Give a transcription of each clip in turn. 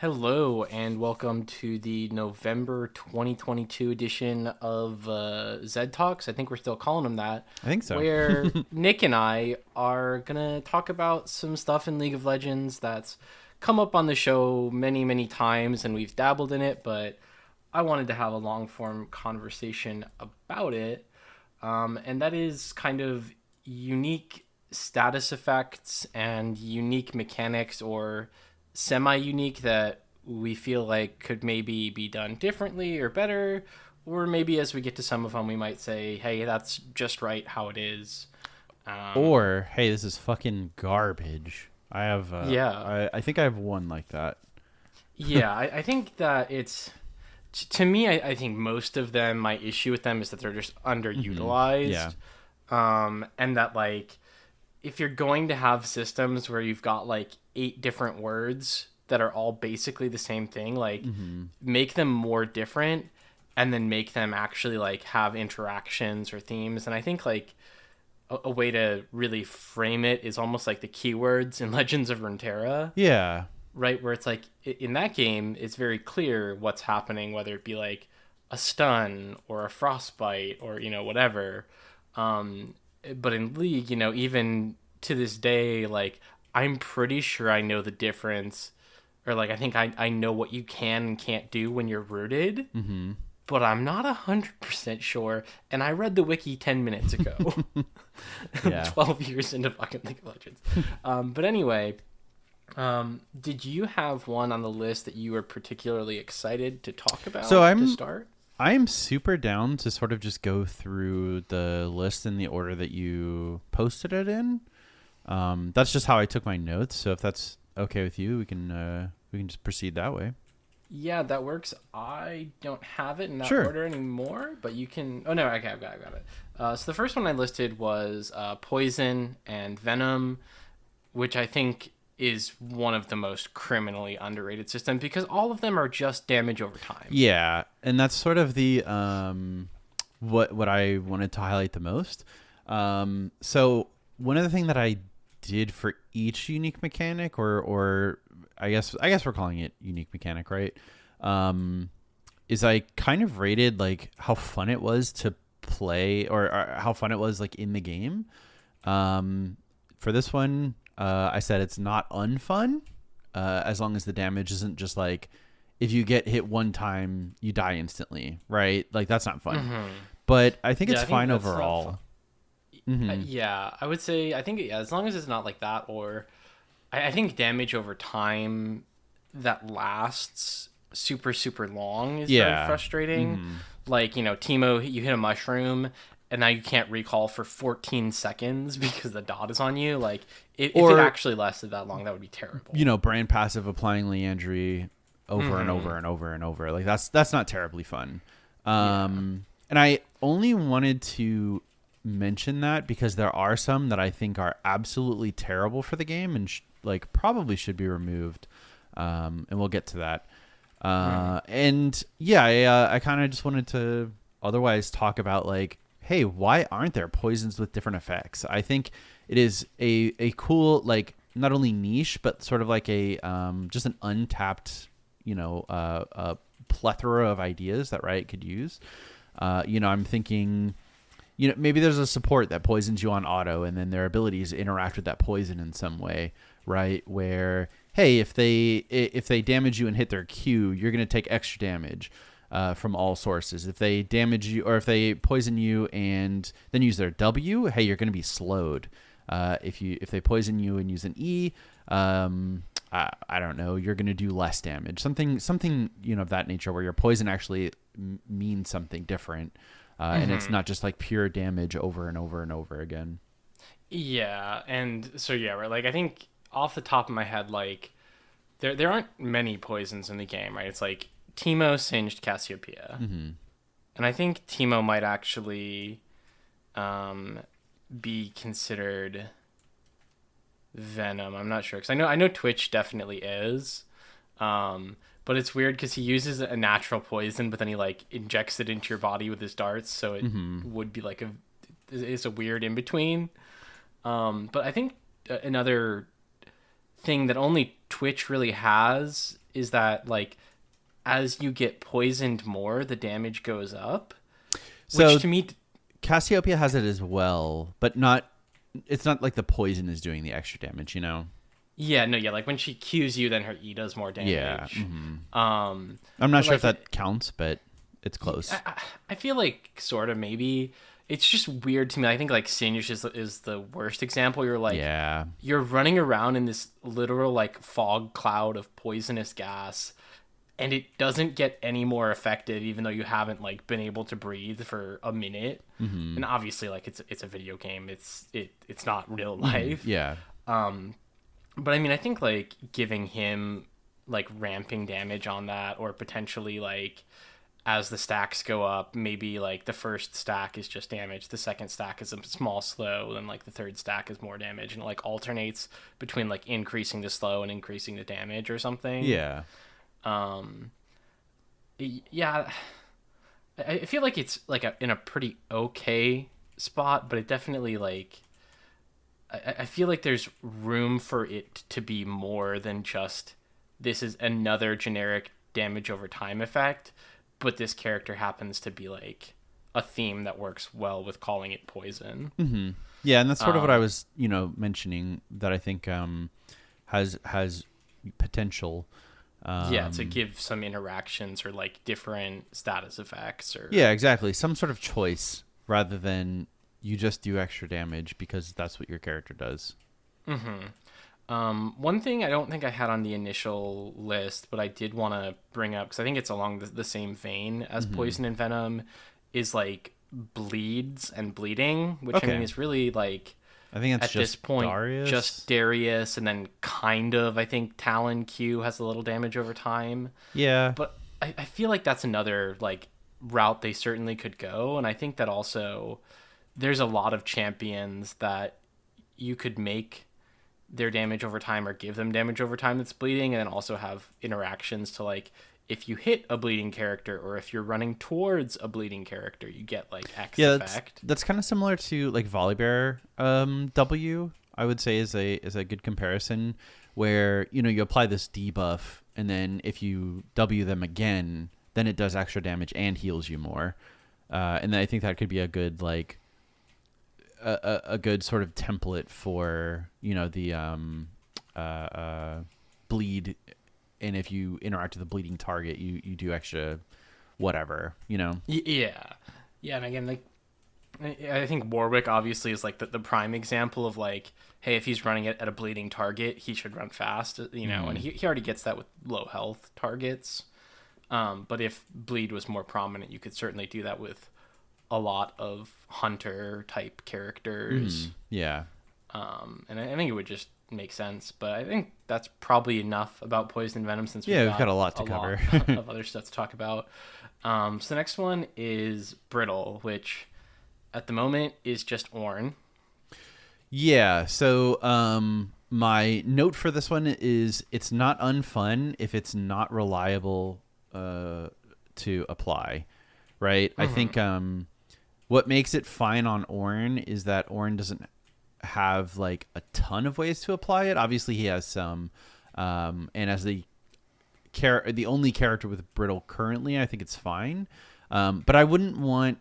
Hello and welcome to the November 2022 edition of Zed Talks. I think we're still calling them that. I think so. Where Nick and I are going to talk about some stuff in League of Legends that's come up on the show many, many times and we've dabbled in it, but I wanted to have a long form conversation about it. And that is kind of unique status effects and unique mechanics or semi-unique that we feel like could maybe be done differently or better, or maybe as we get to some of them we might say, hey, that's just right how it is. Or, hey, this is fucking garbage. I have, Yeah. I think I have one like that. I think that it's, to me, I think most of them, my issue with them is that they're just underutilized. And that, like, if you're going to have systems where you've got like 8 different words that are all basically the same thing, like make them more different and then make them actually like have interactions or themes. And I think like a way to really frame it is almost like the keywords in Legends of Runeterra, Yeah. right? Where it's like in that game, it's very clear what's happening, whether it be like a stun or a frostbite or, whatever. But in League, even to this day, like, I'm pretty sure I know the difference, or like, I think I know what you can and can't do when you're rooted, but I'm not 100% sure. And I read the wiki 10 minutes ago, Yeah. 12 years into fucking League of Legends. But anyway, did you have one on the list that you were particularly excited to talk about to start? I'm super down to sort of just go through the list in the order that you posted it in. That's just how I took my notes. So if that's okay with you, we can just proceed that way. Yeah, that works. I don't have it in that Sure. order anymore, but you can. Oh no, okay, I've got it. So the first one I listed was Poison and Venom, which I think is one of the most criminally underrated systems because all of them are just damage over time. Yeah, and that's sort of the what I wanted to highlight the most. So one of the things that I did for each unique mechanic, or I guess we're calling it unique mechanic, right? Is I kind of rated like how fun it was to play, or how fun it was like in the game. For this one, I said it's not unfun, as long as the damage isn't just like if you get hit one time you die instantly, right? Like that's not fun. But I think it's fine overall. I would say I think as long as it's not like that, or I think damage over time that lasts super super long is very frustrating. Like Teemo, you hit a mushroom and now you can't recall for 14 seconds because the dot is on you. Like if it actually lasted that long, that would be terrible. Brand passive applying Leandry over and over and over and over. Like that's not terribly fun. And I only wanted to mention that because there are some that I think are absolutely terrible for the game and probably should be removed. And we'll get to that. And yeah, I kind of just wanted to otherwise talk about like, hey, why aren't there poisons with different effects? I think it is a cool, like, not only niche, but sort of like a just an untapped, a plethora of ideas that Riot could use. I'm thinking, maybe there's a support that poisons you on auto, and then their abilities interact with that poison in some way, right? Where, hey, if they damage you and hit their Q, you're going to take extra damage. From all sources. If they damage you or if they poison you and then use their W, hey, you're going to be slowed. If they poison you and use an E, I don't know, you're going to do less damage. Something of that nature where your poison actually means something different, and it's not just like pure damage over and over and over again. Yeah, and so right. Like I think off the top of my head, like there aren't many poisons in the game, right? It's like Teemo singed Cassiopeia. And I think Teemo might actually be considered Venom. I'm not sure. Because I know Twitch definitely is. But it's weird because he uses a natural poison, but then he like injects it into your body with his darts. So it would be like it's a weird in-between. But I think another thing that only Twitch really has is that like as you get poisoned more, the damage goes up. So Which to me, Cassiopeia has it as well, but not. It's not like the poison is doing the extra damage, you know. yeah, no, yeah, like when she Qs you, then her E does more damage. Yeah. Mm-hmm. Um, I'm not but, sure like, if that counts, but it's close. I feel like sort of maybe it's just weird to me. I think like Singe is the worst example. You're like Yeah. you're running around in this literal like fog cloud of poisonous gas, and it doesn't get any more effective even though you haven't like been able to breathe for a minute. Mm-hmm. And obviously like it's a video game. It's not real life. Yeah. But I mean, I think like giving him like ramping damage on that, or potentially like as the stacks go up, maybe like the first stack is just damage, the second stack is a small slow, then like the third stack is more damage, and it like alternates between like increasing the slow and increasing the damage or something. Yeah. Yeah, I feel like it's like in a pretty okay spot, but it definitely like I feel like there's room for it to be more than just this is another generic damage over time effect, but this character happens to be like a theme that works well with calling it poison. Mm-hmm. Yeah, and that's sort of what I was, mentioning that I think has potential. Yeah, to give some interactions or like different status effects or Yeah, exactly. Some sort of choice rather than you just do extra damage because that's what your character does. One thing I don't think I had on the initial list, but I did want to bring up because I think it's along the same vein as Poison and Venom, is like bleeds and bleeding, which I mean is really like I think it's at just this point Darius. just Darius, and then kind of I think Talon Q has a little damage over time. Yeah, But I feel like that's another like route they certainly could go, and I think that also there's a lot of champions that you could make their damage over time or give them damage over time that's bleeding, and then also have interactions to like if you hit a bleeding character or if you're running towards a bleeding character, you get like X effect. That's kind of similar to like Volibear W, I would say is a good comparison, where you apply this debuff and then if you W them again, then it does extra damage and heals you more. And then I think that could be a good like a good sort of template for the bleed, and if you interact with a bleeding target, you do extra whatever. Yeah, and again, like I think Warwick obviously is like the prime example of like, hey, if he's running it at a bleeding target, he should run fast, and he already gets that with low health targets. But if bleed was more prominent, you could certainly do that with a lot of hunter type characters. Yeah. And I think it would just make sense, but I think that's probably enough about Poison and Venom since we've got a lot to cover of other stuff to talk about. So the next one is Brittle, which at the moment is just Ornn. Yeah. So my note for this one is it's not unfun if it's not reliable to apply, right? I think what makes it fine on Ornn is that Ornn doesn't have like a ton of ways to apply it. Obviously he has some, and as the only character with Brittle currently, I think it's fine. But I wouldn't want,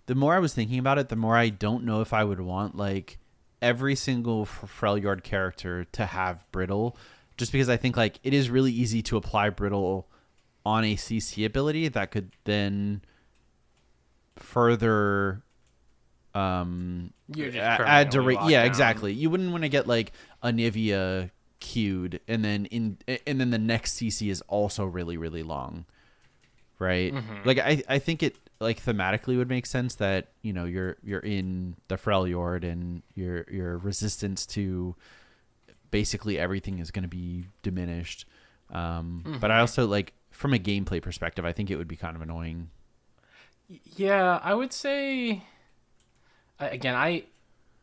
the more I was thinking about it, the more I don't know if I would want like every single Freljord character to have Brittle, just because I think like it is really easy to apply Brittle on a CC ability that could then further add down. Exactly. You wouldn't want to get like Anivia queued and then the next CC is also really, really long, right? Like I think it like thematically would make sense that you're in the Freljord and your resistance to basically everything is going to be diminished. But I also like from a gameplay perspective, I think it would be kind of annoying. Yeah, I would say again, I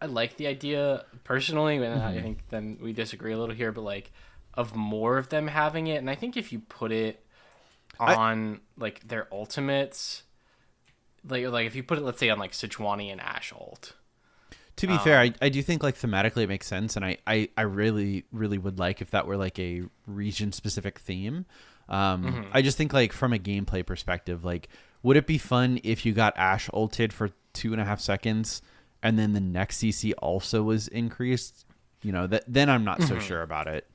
like the idea personally, and I think then we disagree a little here, but like of more of them having it, and I think if you put it on like their ultimates, like if you put it, let's say on like Sejuani and Ashe ult, To be fair, I do think like thematically it makes sense, and I really really would like if that were like a region specific theme. I just think like from a gameplay perspective, like would it be fun if you got Ashe ulted for 2.5 seconds and then the next CC also was increased? You know, that then I'm not so sure about it.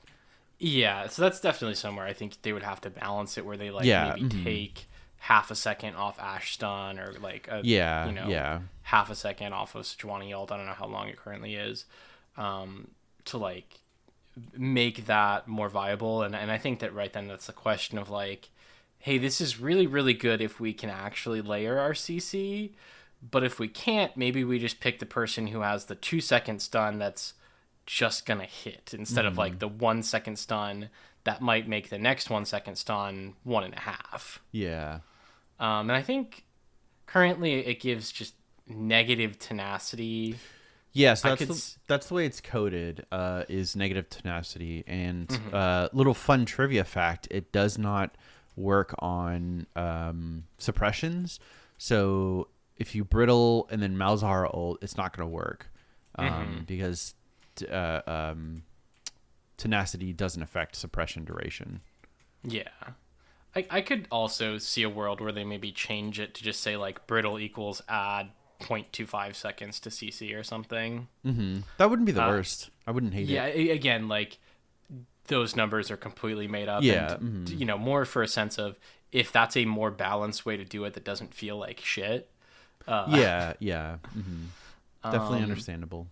Yeah, so that's definitely somewhere I think they would have to balance it, where they like maybe take half a second off Ashe stun, or like half a second off of Sejuani ult. I don't know how long it currently is, to like make that more viable. And I think that right then that's the question of like, hey, this is really really good if we can actually layer our CC, but if we can't, maybe we just pick the person who has the 2-second stun that's just gonna hit, instead of like the 1-second stun that might make the next 1-second stun 1.5. Yeah. And I think currently it gives just negative tenacity. Yeah, so that's the way it's coded, is negative tenacity. And little fun trivia fact, it does not work on suppressions. So if you brittle and then Malzahar ult, it's not going to work, because tenacity doesn't affect suppression duration. Yeah. I could also see a world where they maybe change it to just say like brittle equals add 0.25 seconds to CC or something. That wouldn't be the worst. I wouldn't hate it. Yeah, again, like those numbers are completely made up. Yeah. And, you know, more for a sense of if that's a more balanced way to do it that doesn't feel like shit. Yeah. Definitely understandable.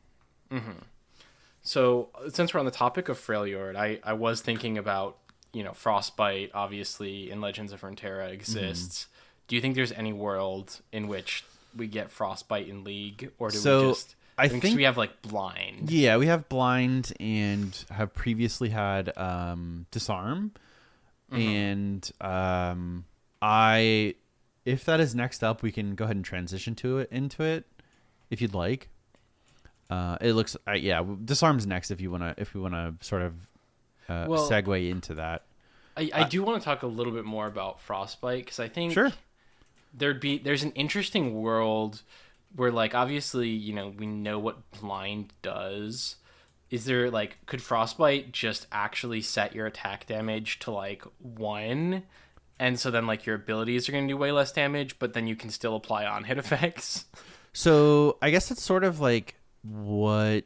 So since we're on the topic of Freljord, I was thinking about, you know, Frostbite obviously in Legends of Runeterra exists. Do you think there's any world in which we get Frostbite in League, or do we just... I think we have like Blind. Yeah, we have Blind and have previously had Disarm. And if that is next up, we can go ahead and transition into it if you'd like. It looks Disarm's next if we want to sort of segue into that. I do want to talk a little bit more about Frostbite, because I think there's an interesting world where, like, obviously, you know, we know what Blind does. Is there, like, could Frostbite just actually set your attack damage to, like, 1, and so then, like, your abilities are going to do way less damage, but then you can still apply on-hit effects? So, I guess it's sort of, like, what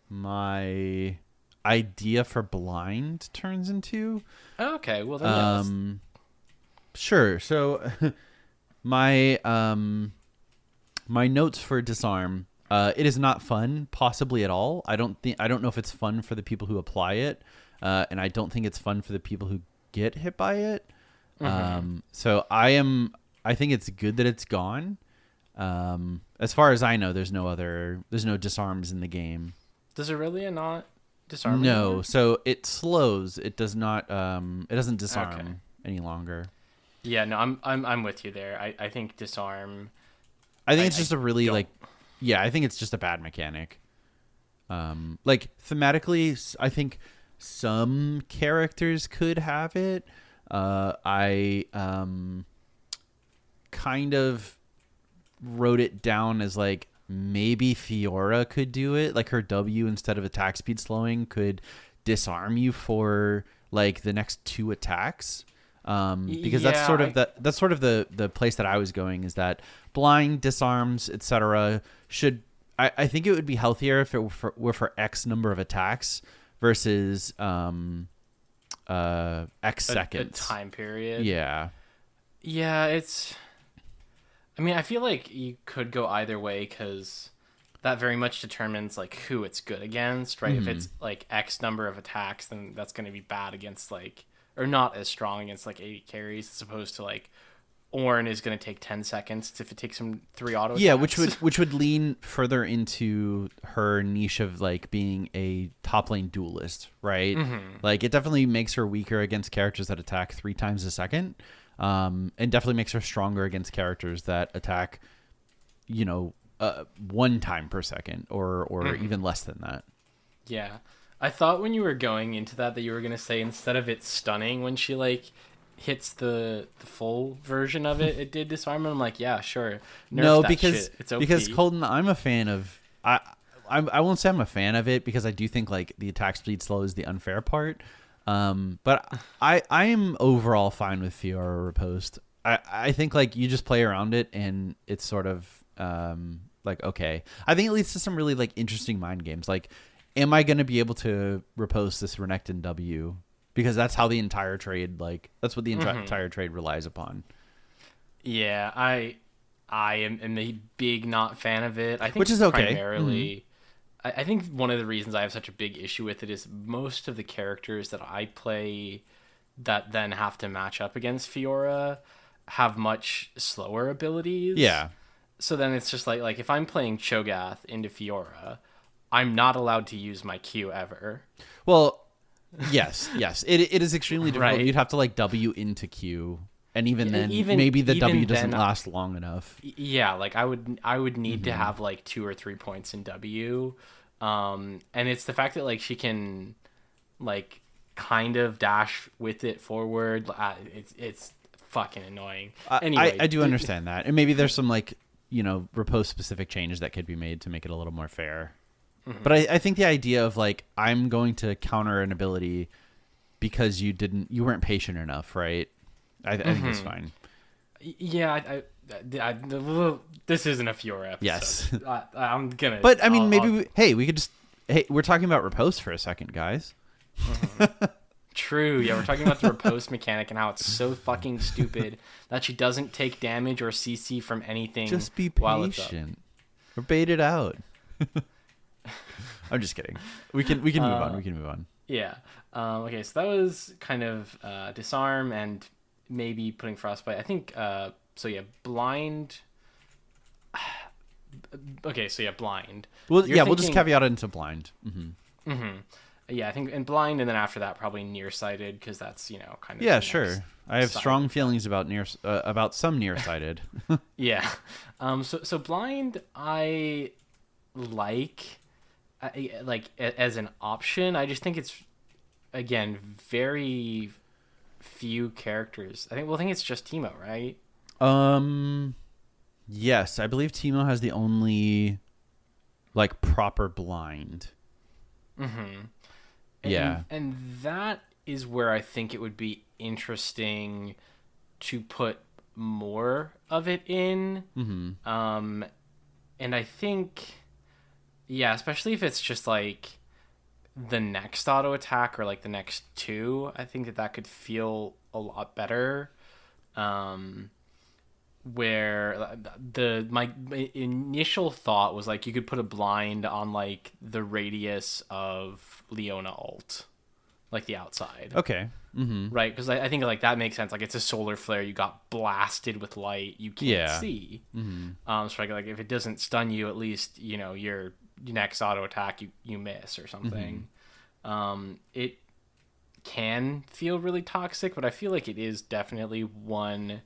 my idea for Blind turns into. Okay, well, then, Sure. So, my notes for Disarm, it is not fun, possibly at all. I don't know if it's fun for the people who apply it, and I don't think it's fun for the people who get hit by it. So I think it's good that it's gone. As far as I know, there's no disarms in the game. Does Aurelia not disarm? No, anymore? So it slows. It does not. It doesn't disarm any longer. Yeah, no, I'm with you there. I think disarm. I think it's just a really I think it's just a bad mechanic. Like thematically, I think some characters could have it. I kind of wrote it down as like maybe Fiora could do it. Like her W, instead of attack speed slowing, could disarm you for like the next 2 attacks. Because that's sort of the place that I was going, is that blind, disarms, etc. should, I think it would be healthier if it were for X number of attacks versus X seconds. A time period. Yeah. Yeah, I mean, I feel like you could go either way, because that very much determines like who it's good against, right? If it's like X number of attacks, then that's going to be bad against like, or not as strong against like 80 carries, as opposed to like Ornn is going to take 10 seconds if it takes him 3 auto attacks. Yeah, which would lean further into her niche of like being a top lane duelist, right? Like it definitely makes her weaker against characters that attack 3 times a second, and definitely makes her stronger against characters that attack, 1 time per second or even less than that. Yeah. I thought when you were going into that you were going to say, instead of it stunning when she like hits the full version of it, it did disarm. And I'm like, yeah, sure. Nerf No, that because shit. It's OP. because Colton, I'm a fan of I won't say I'm a fan of it because I do think like the attack speed slow is the unfair part. But I am overall fine with Fiora Riposte. I think like you just play around it and it's sort of like okay. I think it leads to some really like interesting mind games. Like, am I going to be able to riposte this Renekton W? Because that's how the entire trade that's what the entire trade relies upon. Yeah, I am a big not fan of it. I think Which is okay. Primarily, I think one of the reasons I have such a big issue with it is most of the characters that I play that then have to match up against Fiora have much slower abilities. Yeah. So then it's just like if I'm playing Cho'Gath into Fiora, I'm not allowed to use my Q ever. Well, yes. It is extremely difficult. Right. You'd have to like W into Q, and even then, maybe the W doesn't last long enough. Yeah, like I would need to have like 2 or 3 points in W, and it's the fact that like she can, like, kind of dash with it forward. It's fucking annoying. Anyway, I do understand that, and maybe there's some like riposte specific changes that could be made to make it a little more fair. But I think the idea of like I'm going to counter an ability because you weren't patient enough, right? I think it's fine. Yeah, this isn't a Fiora episode. Yes, I'm gonna. But I mean, we could just we're talking about riposte for a second, guys. True. Yeah, we're talking about the riposte mechanic and how it's so fucking stupid that she doesn't take damage or CC from anything. Just be while it's up. patient or bait it out. I'm just kidding. We can move on. We can move on. Yeah. Okay, so that was kind of disarm and maybe putting frostbite. I think so. Yeah, blind. Okay, so yeah, blind. Well, we'll just caveat it into blind. Yeah, I think in blind, and then after that, probably nearsighted because that's kind of. Yeah, sure. I have strong feelings about some nearsighted. Yeah. So blind, I like as an option. I just think it's again very few characters. I think it's just Teemo, right? Yes, I believe Teemo has the only like proper blind. Yeah. And that is where I think it would be interesting to put more of it in. And I think, yeah, especially if it's just like the next auto attack or like the next 2, I think that could feel a lot better. Where my initial thought was like you could put a blind on like the radius of Leona ult, like the outside. Okay. Right, because I think like that makes sense. Like it's a solar flare, you got blasted with light, you can't see. So like if it doesn't stun you, at least your next auto attack you miss or something. It can feel really toxic, but I feel like it is definitely one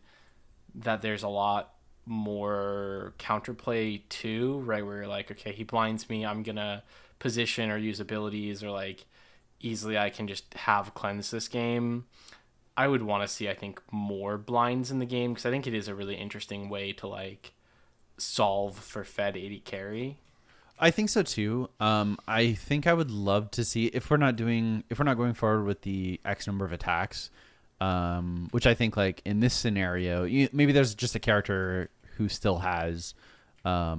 that there's a lot more counterplay to, right? Where you're like, okay, he blinds me, I'm gonna position or use abilities, or like easily I can just have cleanse this game. I would want to see, I think, more blinds in the game because I think it is a really interesting way to like solve for Fed 80 carry. I think so too. I think I would love to see if we're not going forward with the X number of attacks. Which I think like in this scenario, maybe there's just a character who still has a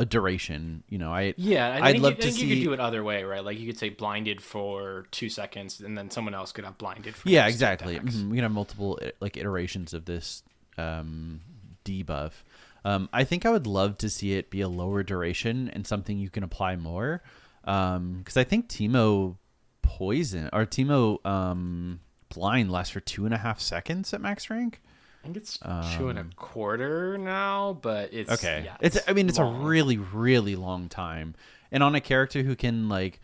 duration. I think you could do it other way, right? Like you could say blinded for 2 seconds, and then someone else could have blinded for exactly. We can have multiple like iterations of this debuff. I think I would love to see it be a lower duration and something you can apply more, because I think Teemo blind lasts for 2.5 seconds at max rank. I think it's 2.25 now, but it's okay. Yeah, it's long. a really, really long time, and on a character who can like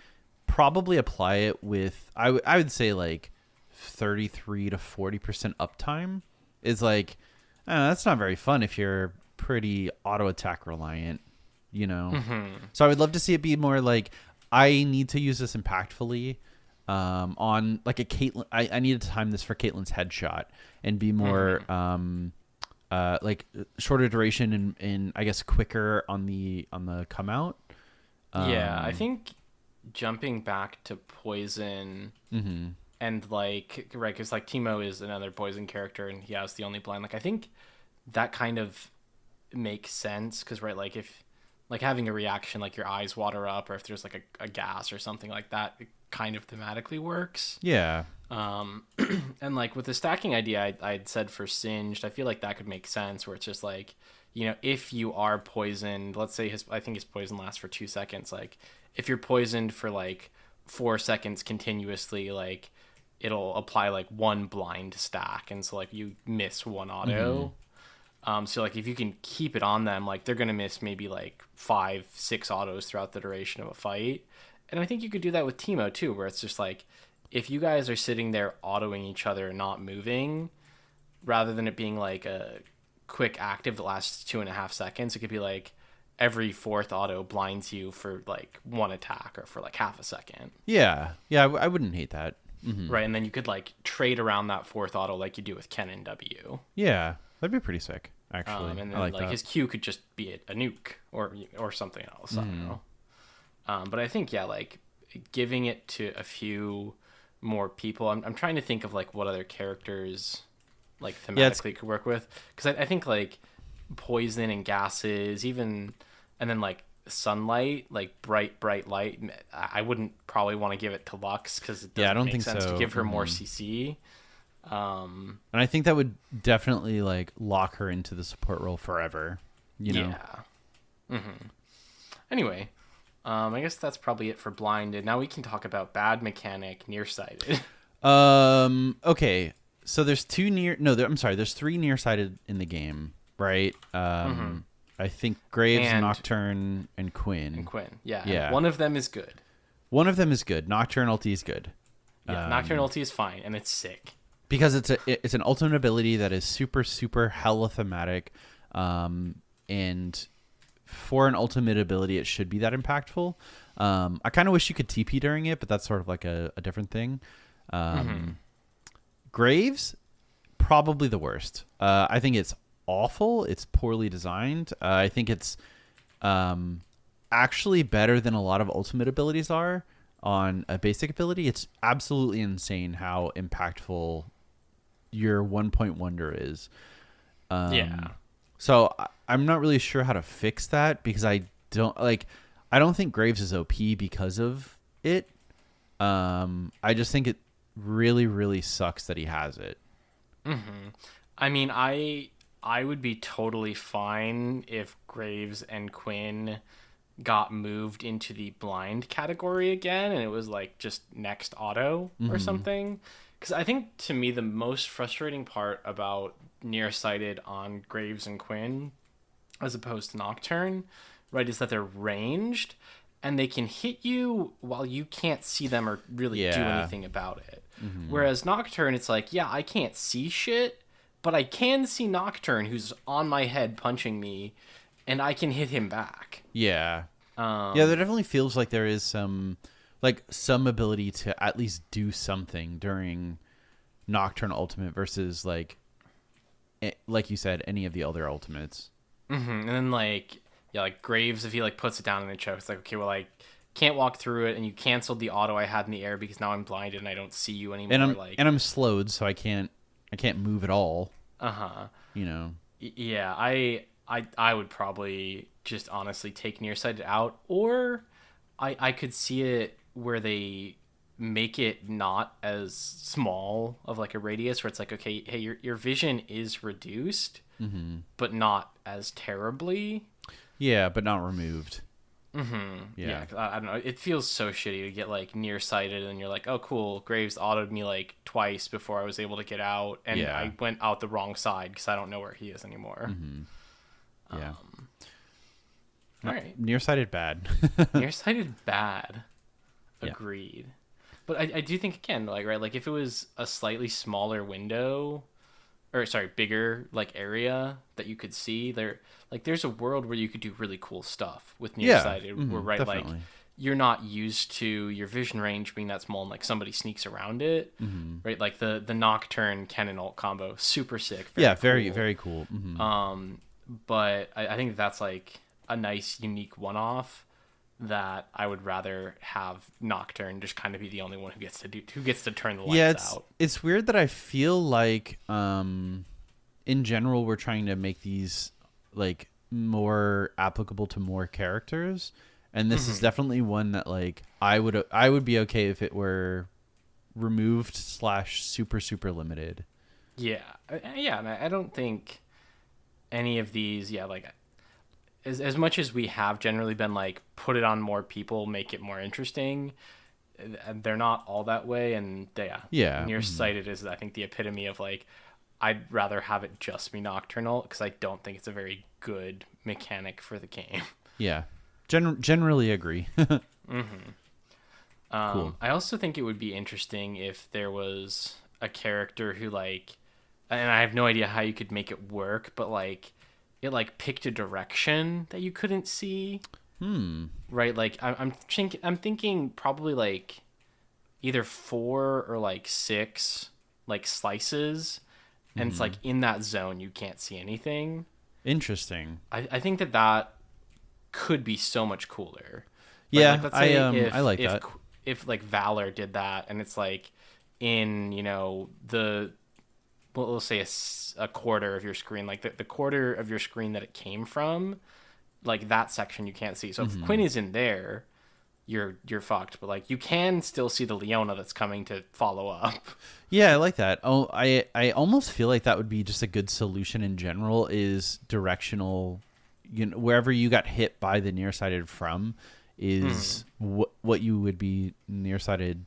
probably apply it with I would say like 33 to 40% uptime is like that's not very fun if you're pretty auto attack reliant, So I would love to see it be more like I need to use this impactfully. on like a Caitlyn. I need to time this for Caitlyn's headshot and be more like shorter duration and I guess quicker on the come out. Yeah, I think jumping back to poison and like right, because like Teemo is another poison character and he has the only blind. Like I think that kind of makes sense because right, like if like having a reaction like your eyes water up or if there's like a gas or something like that, it kind of thematically works. Yeah. And like with the stacking idea I'd said for Singed, I feel like that could make sense where it's just like, you know, if you are poisoned, let's say I think his poison lasts for 2 seconds. Like if you're poisoned for like 4 seconds continuously, like it'll apply like one blind stack. And so like you miss one auto. So like if you can keep it on them, like they're going to miss maybe like 5-6 autos throughout the duration of a fight. And I think you could do that with Teemo too, where it's just like, if you guys are sitting there autoing each other and not moving, rather than it being like a quick active that lasts 2.5 seconds, it could be like every fourth auto blinds you for like one attack or for like half a second. Yeah. I wouldn't hate that. Right, and then you could like trade around that fourth auto like you do with Ken and W. Yeah, that'd be pretty sick, actually. And then I like like that. his Q could just be a nuke or something else. I don't know. But I think like giving it to a few more people. I'm trying to think of like what other characters like thematically could work with, because I think like poison and gases, even, and then like sunlight, like bright light. I wouldn't probably want to give it to Lux because it doesn't I don't make think sense so. to give her more CC. And I think that would definitely like lock her into the support role forever. You know? Yeah. Anyway, I guess that's probably it for blinded. Now we can talk about bad mechanic, nearsighted. Okay. So there's there's 3 nearsighted in the game, right? I think Graves, And- Nocturne, and Quinn. And Quinn, yeah. Yeah. And one of them is good. One of them is good. Nocturne ulti is good. Yeah, Nocturne ulti is fine, and it's sick. Because it's an ultimate ability that is super, super hella thematic. And for an ultimate ability, it should be that impactful. I kind of wish you could TP during it, but that's sort of like a different thing. Graves, probably the worst. I think it's awful. It's poorly designed. I think it's actually better than a lot of ultimate abilities are on a basic ability. It's absolutely insane how impactful your 1-point wonder is. Yeah. So I'm not really sure how to fix that because I don't think Graves is OP because of it. I just think it really, really sucks that he has it. I mean, I would be totally fine if Graves and Quinn got moved into the blind category again and it was like just next auto or something. Because I think to me the most frustrating part about nearsighted on Graves and Quinn as opposed to Nocturne, right, is that they're ranged and they can hit you while you can't see them or really do anything about it. Whereas Nocturne, it's like, yeah, I can't see shit, but I can see Nocturne who's on my head punching me, and I can hit him back. Yeah. There definitely feels like there is some ability to at least do something during Nocturne Ultimate versus like you said, any of the other ultimates. And then like Graves, if he like puts it down in the choke, it's like, okay, well, I can't walk through it, and you canceled the auto I had in the air because now I'm blinded and I don't see you anymore. And I'm slowed, so I can't move at all. You know. Yeah, I would probably just honestly take nearsighted out, or I could see it where they make it not as small of like a radius where it's like, okay, hey, your vision is reduced, but not as terribly. Yeah, but not removed. Yeah, I don't know. It feels so shitty to get like nearsighted and you're like, oh, cool, Graves autoed me like twice before I was able to get out, and I went out the wrong side because I don't know where he is anymore. Yeah. All right. Nearsighted bad. Nearsighted bad. Agreed. But I do think, again, like, right, like if it was a slightly smaller window, or sorry, bigger like area that you could see there, like there's a world where you could do really cool stuff with nearsighted, where right, definitely. like you're not used to your vision range being that small and like somebody sneaks around it, right? Like the Nocturne Cannon ult combo, super sick. Very, cool. very cool. But I think that's like a nice unique one-off that I would rather have Nocturne just kind of be the only one who gets to turn the lights out. It's weird that I feel like in general we're trying to make these like more applicable to more characters, and this is definitely one that like I would be okay if it were removed / super limited. Yeah, and I don't think any of these, like as much as we have generally been like put it on more people, make it more interesting, they're not all that way. And nearsighted is I think the epitome of like I'd rather have it just be nocturnal because I don't think it's a very good mechanic for the game. Yeah, generally agree. Cool. I also think it would be interesting if there was a character who like, and I have no idea how you could make it work, but like it like picked a direction that you couldn't see. Right? Like I'm thinking probably like either 4 or like 6 like slices, and it's like in that zone you can't see anything. Interesting. I think that could be so much cooler. Yeah, like, let's say I like that. If like Valor did that, and it's like in we'll say a quarter of your screen, like the quarter of your screen that it came from, like that section you can't see. So if Quinn is in there, you're fucked. But like you can still see the Leona that's coming to follow up. Yeah, I like that. Oh, I almost feel like that would be just a good solution in general, is directional. Wherever you got hit by the nearsighted from is what you would be nearsighted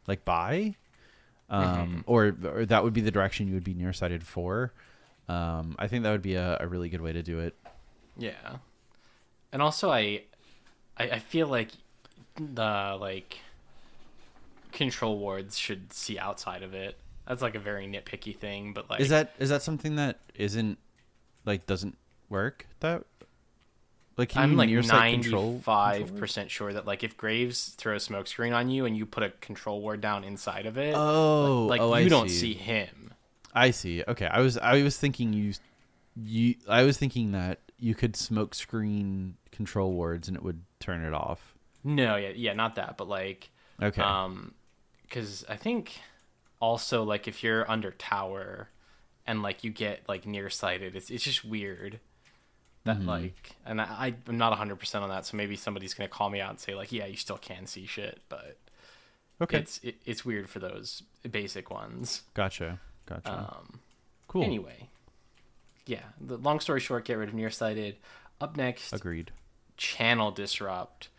like by, or that would be the direction you would be nearsighted for. I think that would be a really good way to do it. Yeah, and also I feel like the like control wards should see outside of it. That's like a very nitpicky thing, but like is that something that isn't like doesn't work that. Like, I'm like 95% sure that like if Graves throws smokescreen on you and you put a control ward down inside of it, you don't see him. I see. Okay, I was thinking I was thinking that you could smokescreen control wards and it would turn it off. No, not that, but like because I think also like if you're under tower and like you get like nearsighted, it's just weird. That like, and I'm not 100% on that, so maybe somebody's gonna call me out and say like, yeah, you still can see shit, but it's weird for those basic ones. Gotcha. Cool. Anyway, yeah. The long story short, get rid of nearsighted. Up next, agreed. Channel disrupt,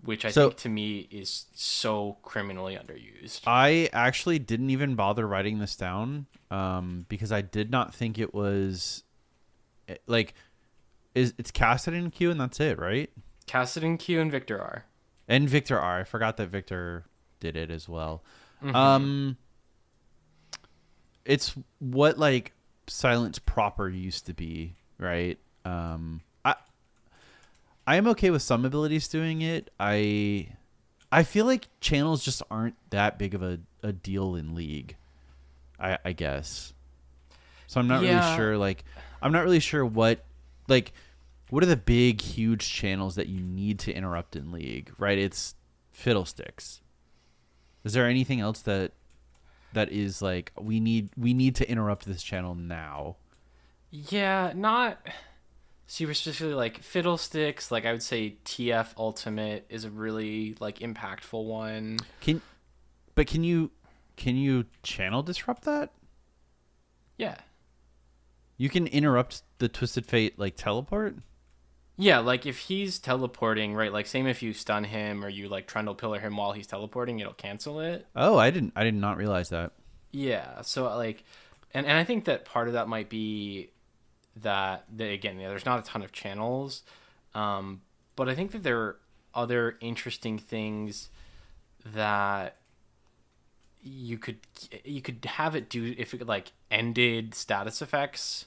which I think to me is so criminally underused. I actually didn't even bother writing this down, because I did not think it was like. It's Kassadin Q and that's it, right? Kassadin Q and Victor R. And Victor R. I forgot that Victor did it as well. It's what like Silence proper used to be, right? I am okay with some abilities doing it. I feel like channels just aren't that big of a deal in League. I guess. So I'm not really sure. Like, I'm not really sure what are the big, huge channels that you need to interrupt in League, right? It's Fiddlesticks. Is there anything else that is like we need to interrupt this channel now? Yeah, not super specifically like Fiddlesticks. Like I would say TF Ultimate is a really like impactful one. Can you channel disrupt that? Yeah. You can interrupt the Twisted Fate like teleport? Yeah, like if he's teleporting, right? Like same if you stun him or you like Trundle Pillar him while he's teleporting, it'll cancel it. Oh, I did not realize that. Yeah, so like, and I think that part of that might be that there's not a ton of channels, but I think that there are other interesting things that you could have it do if it like ended status effects.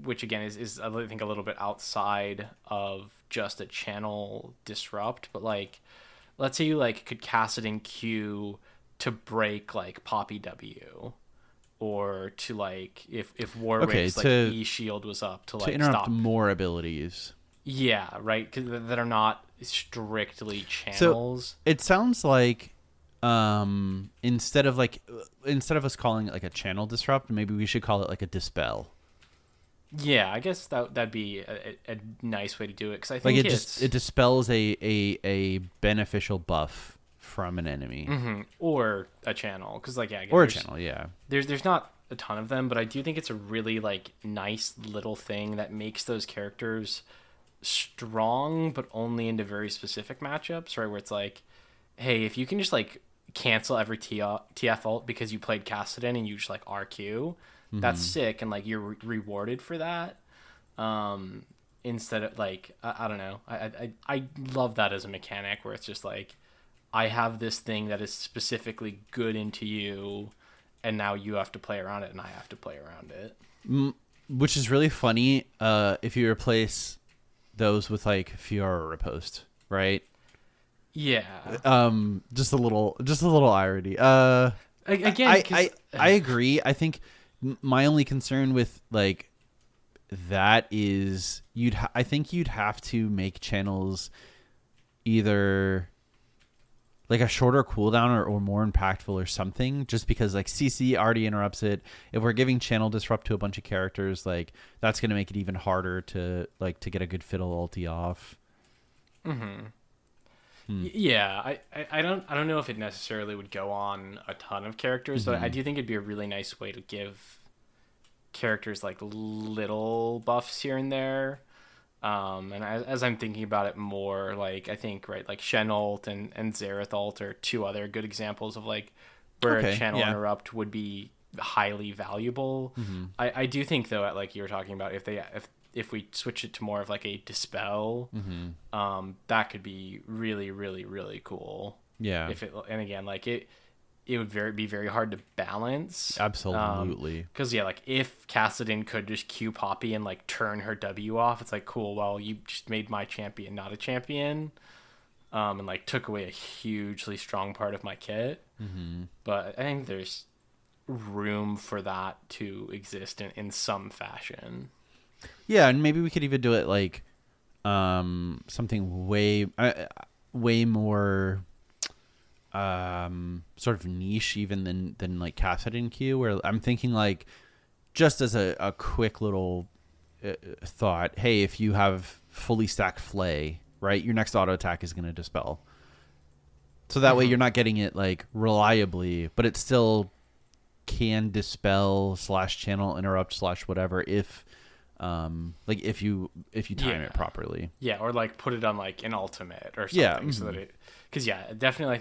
which again is I think a little bit outside of just a channel disrupt. But like, let's say you like could cast it in Q to break like Poppy W, or to like if Warwick's like E shield was up to like interrupt stop more abilities. Yeah, right. 'Cause that are not strictly channels. So it sounds like instead of us calling it like a channel disrupt, maybe we should call it like a dispel. Yeah, I guess that'd be a nice way to do it, because I Like think it dispels a beneficial buff from an enemy or a channel, because like or a channel. Yeah, there's not a ton of them, but I do think it's a really like nice little thing that makes those characters strong, but only into very specific matchups, right? Where it's like, hey, if you can just like cancel every TF ult because you played Kassadin and you just like RQ, that's sick, and like you're rewarded for that. Instead of like, I don't know, I love that as a mechanic where it's just like, I have this thing that is specifically good into you, and now you have to play around it, and I have to play around it. Which is really funny if you replace those with like Fiora riposte, right? Yeah. Just a little irony. Again, I agree. I think my only concern with like that is I think you'd have to make channels either like a shorter cooldown or more impactful or something, just because like CC already interrupts it. If we're giving channel disrupt to a bunch of characters, like that's going to make it even harder to get a good fiddle ulti off. Yeah, I don't know if it necessarily would go on a ton of characters, but I do think it'd be a really nice way to give characters like little buffs here and there. And as I'm thinking about it more, like I think like Shen ult and Xerath ult are two other good examples of like where a channel interrupt would be highly valuable. I do think though, like you were talking about, if we switch it to more of like a dispel, that could be really, really, really cool. Yeah. And again, like it would be very hard to balance. Absolutely. Because like if Kassadin could just Q Poppy and like turn her W off, it's like, cool, well, you just made my champion not a champion, and like took away a hugely strong part of my kit. But I think there's room for that to exist in some fashion. Yeah, and maybe we could even do it like something way more sort of niche even than like Kassadin Q, where I'm thinking like just as a quick little thought, hey, if you have fully stacked Flay, right, your next auto attack is going to dispel. So that way you're not getting it like reliably, but it still can dispel / channel interrupt / whatever if like if you time it properly. Yeah, or like put it on like an ultimate or something, so that it, because definitely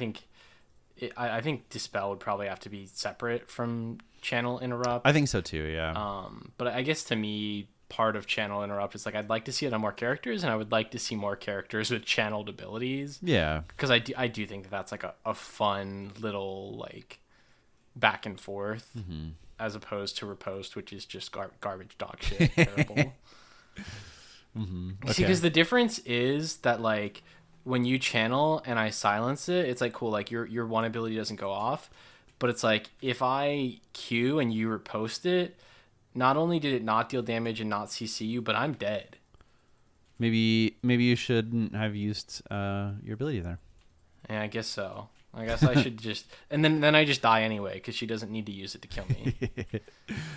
I think dispel would probably have to be separate from channel interrupt. I think so too, yeah. But I guess to me, part of channel interrupt is like I'd like to see it on more characters, and I would like to see more characters with channeled abilities. Yeah, because I do think that's like a fun little like back and forth, as opposed to riposte, which is just garbage dog shit. Terrible. Okay. See, because the difference is that like when you channel and I silence it, it's like cool, like your one ability doesn't go off, but it's like if I Q and you riposte it, not only did it not deal damage and not CC you, but I'm dead. Maybe you shouldn't have used your ability there. Yeah, I guess so. I guess I should just, and then I just die anyway because she doesn't need to use it to kill me.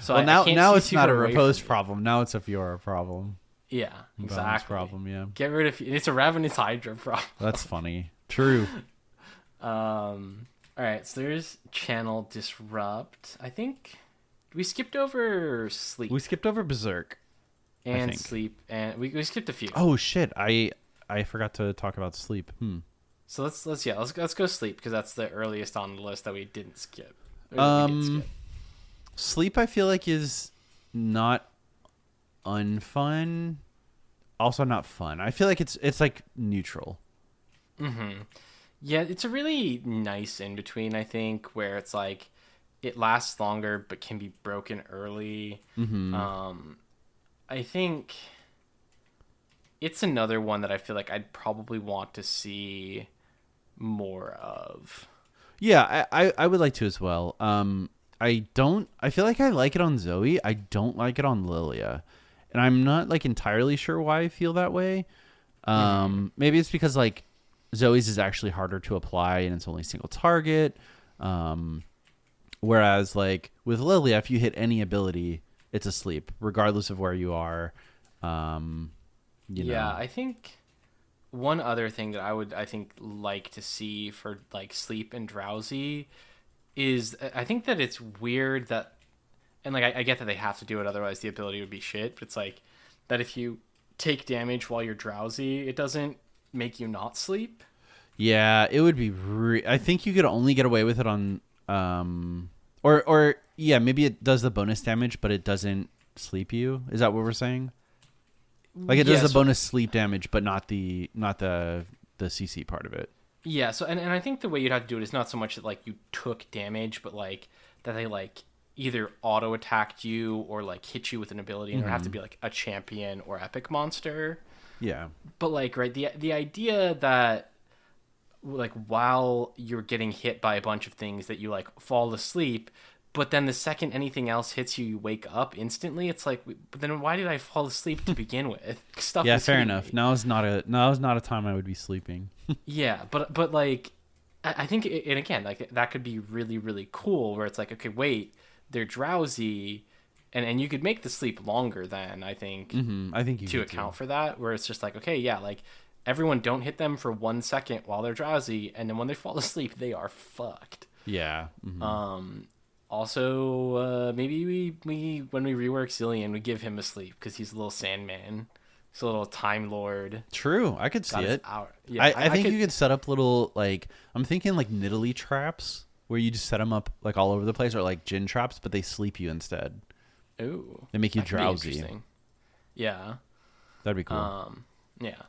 So well, now it's not a riposte problem. Now it's a Fiora problem. Yeah, exactly. Problem, yeah. Get rid of it's a Ravenous Hydra problem. That's funny. True. All right, so there's channel disrupt. I think we skipped over sleep. We skipped over Berserk. And sleep, and we skipped a few. Oh shit! I forgot to talk about sleep. So let's go sleep, because that's the earliest on the list that we didn't skip. Sleep I feel like is not unfun, also not fun. I feel like it's like neutral. Yeah, it's a really nice in between, I think, where it's like it lasts longer but can be broken early. I think it's another one that I feel like I'd probably want to see more of. Yeah, I would like to as well. I feel like I like it on Zoe. I don't like it on Lilia. And I'm not like entirely sure why I feel that way. Maybe it's because like Zoe's is actually harder to apply and it's only single target. Whereas like with Lilia, if you hit any ability, it's a sleep, regardless of where you are. You know. I think one other thing that I think like to see for like sleep and drowsy is I think that it's weird that, and like I get that they have to do it, otherwise the ability would be shit, but it's like that if you take damage while you're drowsy, it doesn't make you not sleep. Yeah, it would be. I think you could only get away with it on, or yeah, maybe it does the bonus damage, but it doesn't sleep you. Is that what we're saying? Like it does the bonus sleep damage, but not the CC part of it. Yeah. So and I think the way you'd have to do it is not so much that like you took damage, but like that they like either auto attacked you or like hit you with an ability, and it would have to be like a champion or epic monster. Yeah. But like the idea that like while you're getting hit by a bunch of things that you like fall asleep, but then the second anything else hits you, you wake up instantly. It's like, but then why did I fall asleep to begin with? Stuff. Yeah, fair enough. Now is not a time I would be sleeping. Yeah, but like, I think, and again, like that could be really really cool. Where it's like, okay, wait, they're drowsy, and you could make the sleep longer. Then I think, I think you to account for that, where it's just like, okay, yeah, like everyone don't hit them for 1 second while they're drowsy, and then when they fall asleep, they are fucked. Yeah. Also, maybe we when we rework Zillion, we give him a sleep because he's a little Sandman. He's a little Time Lord. True, I could see it. Yeah, I think you could set up little, like, I'm thinking like Nidalee traps where you just set them up like all over the place, or like Jin traps, but they sleep you instead. Ooh, they make you drowsy. Yeah, that'd be cool. Yeah.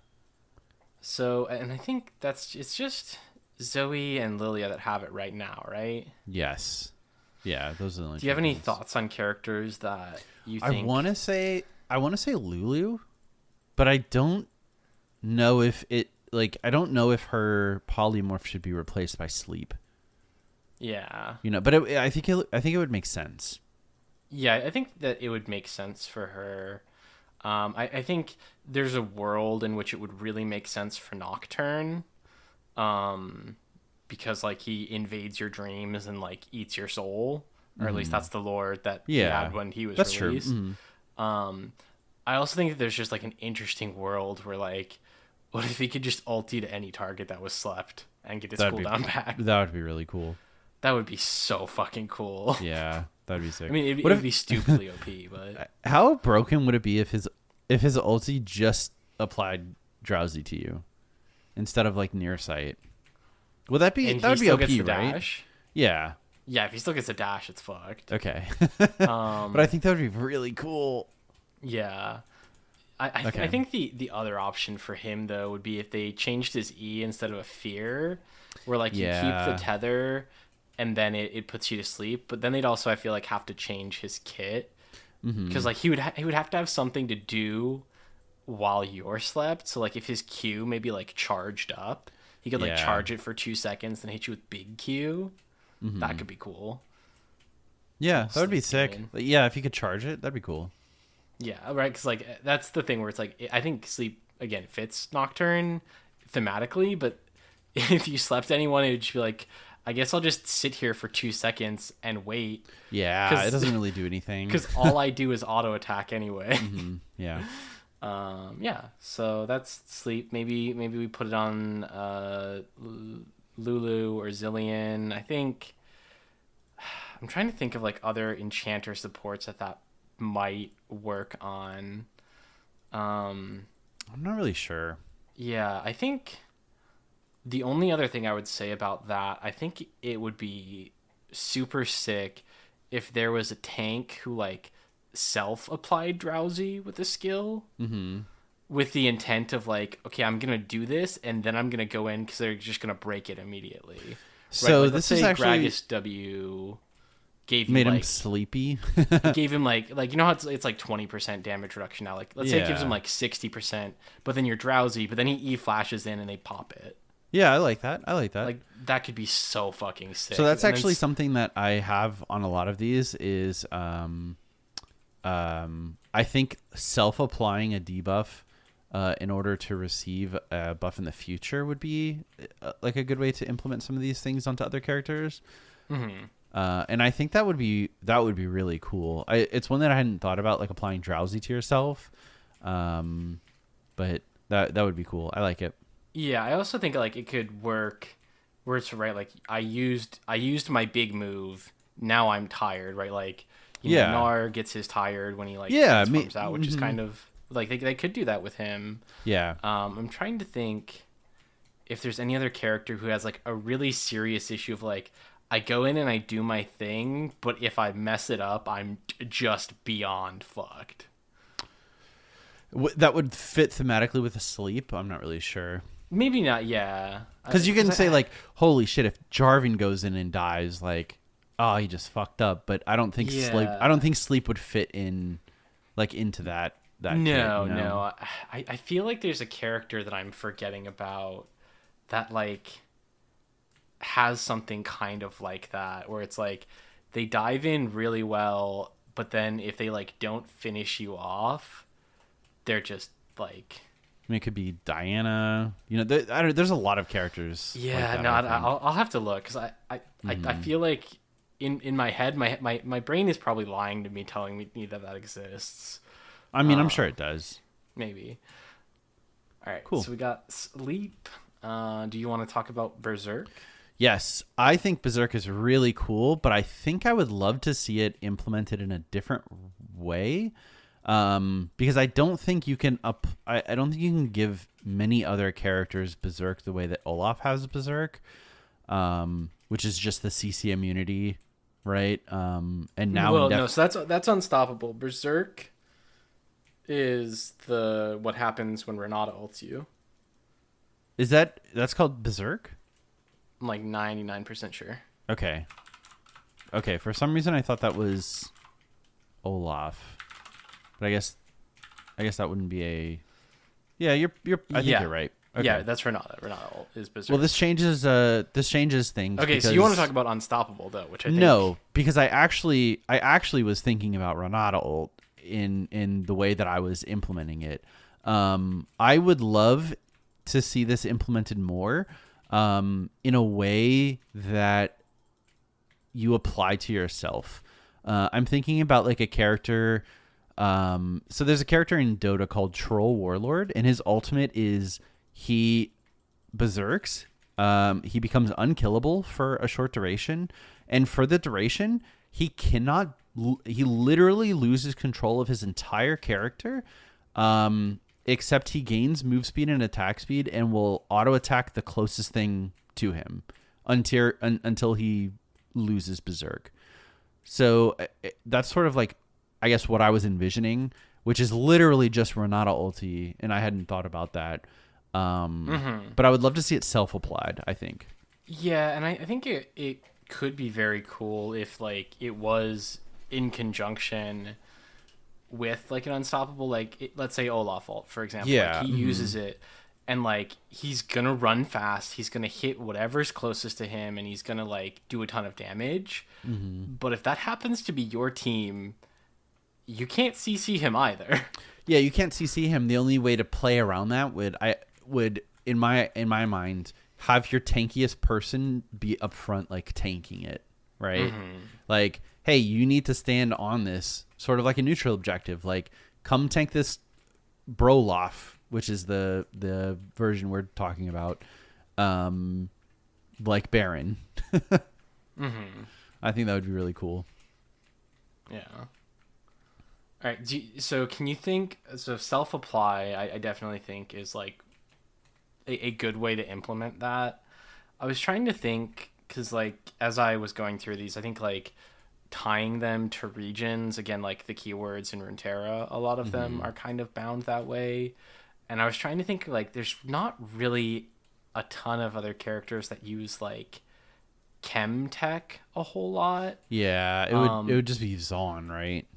So, and I think it's just Zoe and Lilia that have it right now, right? Yes. Yeah, those are the only. Do you have any thoughts on characters that you think? I want to say Lulu, but I don't know if I don't know if her polymorph should be replaced by sleep. Yeah. But I think it would make sense. Yeah, I think that it would make sense for her. I think there's a world in which it would really make sense for Nocturne. Because like he invades your dreams and like eats your soul, or at least that's the lore that he had when he was released. True. I also think that there's just like an interesting world where like, what if he could just ulti to any target that was slept and get his cooldown back? That would be really cool. That would be so fucking cool. Yeah, that'd be sick. I mean, it would be stupidly OP, but how broken would it be if his ulti just applied drowsy to you instead of like near sight? Would that be that would be OP, right? Dash? Yeah. Yeah, if he still gets a dash, it's fucked. Okay. But I think that would be really cool. Yeah. I think the other option for him though would be if they changed his E instead of a fear, where like you keep the tether and then it puts you to sleep. But then they'd also, I feel like, have to change his kit because like he would have to have something to do while you're slept. So like if his Q maybe like charged up, he could like charge it for 2 seconds and hit you with big Q. That could be cool. Yeah, that would be sick. Yeah, if you could charge it, that'd be cool. Yeah, right. Because like that's the thing where it's like I think sleep again fits Nocturne thematically, but if you slept anyone, it would just be like, I guess I'll just sit here for 2 seconds and wait. Yeah, it doesn't really do anything because all I do is auto attack anyway. Yeah. Yeah. So that's sleep. Maybe we put it on Lulu or Zillion. I think I'm trying to think of like other enchanter supports that might work on. I'm not really sure. Yeah, I think the only other thing I would say about that, I think it would be super sick if there was a tank who like self-applied drowsy with a skill with the intent of like, okay, I'm gonna do this and then I'm gonna go in because they're just gonna break it immediately. So right? Like, this is actually Gragas W gave you Made him like sleepy. it gave him like you know how it's like 20% damage reduction now. Like let's say it gives him Yeah. like 60%, but then you're drowsy, but then he E flashes in and they pop it. Yeah, I like that. I like that. Like that could be so fucking sick. So that's And then actually something that I have on a lot of these is I think self-applying a debuff in order to receive a buff in the future would be like a good way to implement some of these things onto other characters. Mhm. And I think that would be really cool. It's one that I hadn't thought about, like applying drowsy to yourself, but that would be cool. I like it. Yeah, I also think like it could work where it's right. Like I used my big move. Now I'm tired, right? Like you know, Yeah. Nar gets his tired when he like Yeah, transforms out, which is kind of like they could do that with him. Yeah. I'm trying to think if there's any other character who has like a really serious issue of like I go in and I do my thing, but if I mess it up, I'm just beyond fucked. That would fit thematically with a sleep. I'm not really sure. Maybe not. Yeah, Because you can say like, "Holy shit!" If Jarvan goes in and dies, like, oh, he just fucked up. But I don't think sleep. Yeah. I don't think sleep would fit in, like, into that. That no, kit, you know? no. I feel like there's a character that I'm forgetting about that like has something kind of like that where it's like they dive in really well, but then if they like don't finish you off, they're just like I mean, it could be Diana. You know, there's a lot of characters. like yeah. that, No, I think. I'll have to look because I feel like in my head my brain is probably lying to me, telling me that exists. I mean, I'm sure it does. Maybe. All right, Cool. So we got sleep. Do you want to talk about Berserk? Yes, I think Berserk is really cool, but I think I would love to see it implemented in a different way. Because I don't think you can I don't think you can give many other characters Berserk the way that Olaf has Berserk, which is just the CC immunity, right? And now Well, no, so that's unstoppable. Berserk is the what happens when Renata ults you. that's called Berserk? I'm like 99% sure. Okay. For some reason I thought that was Olaf. But I guess that wouldn't be a. Yeah, I think you're right. Okay. Yeah, that's Renata. Renata ult is Berserk. Well, this changes things. Okay, so you want to talk about unstoppable though, which I think No, because I actually was thinking about Renata ult in the way that I was implementing it. I would love to see this implemented more in a way that you apply to yourself. I'm thinking about like a character. So there's a character in Dota called Troll Warlord, and his ultimate is he berserks. He becomes unkillable for a short duration, and for the duration, he literally loses control of his entire character, except he gains move speed and attack speed, and will auto attack the closest thing to him until he loses berserk. So that's sort of like, I guess, what I was envisioning, which is literally just Renata ulti, and I hadn't thought about that. But I would love to see it self-applied, I think. Yeah, and I think it could be very cool if like it was in conjunction with like an unstoppable, like let's say Olaf ult, for example. Yeah, Like, he uses it and like he's gonna run fast, he's gonna hit whatever's closest to him, and he's gonna like do a ton of damage. But if that happens to be your team, you can't CC him either. Yeah, you can't CC him. The only way to play around that would in my mind have your tankiest person be up front, like tanking it, right? Like, hey, you need to stand on this, sort of like a neutral objective. Like, come tank this Broloff, which is the version we're talking about, like Baron. I think that would be really cool. Yeah. All right. So can you think, so self-apply, I definitely think is like a good way to implement that. I was trying to think, because like as I was going through these, I think like tying them to regions, again, like the keywords in Runeterra, a lot of them are kind of bound that way. And I was trying to think like there's not really a ton of other characters that use like chem tech a whole lot. Yeah, it would just be Zaun, right?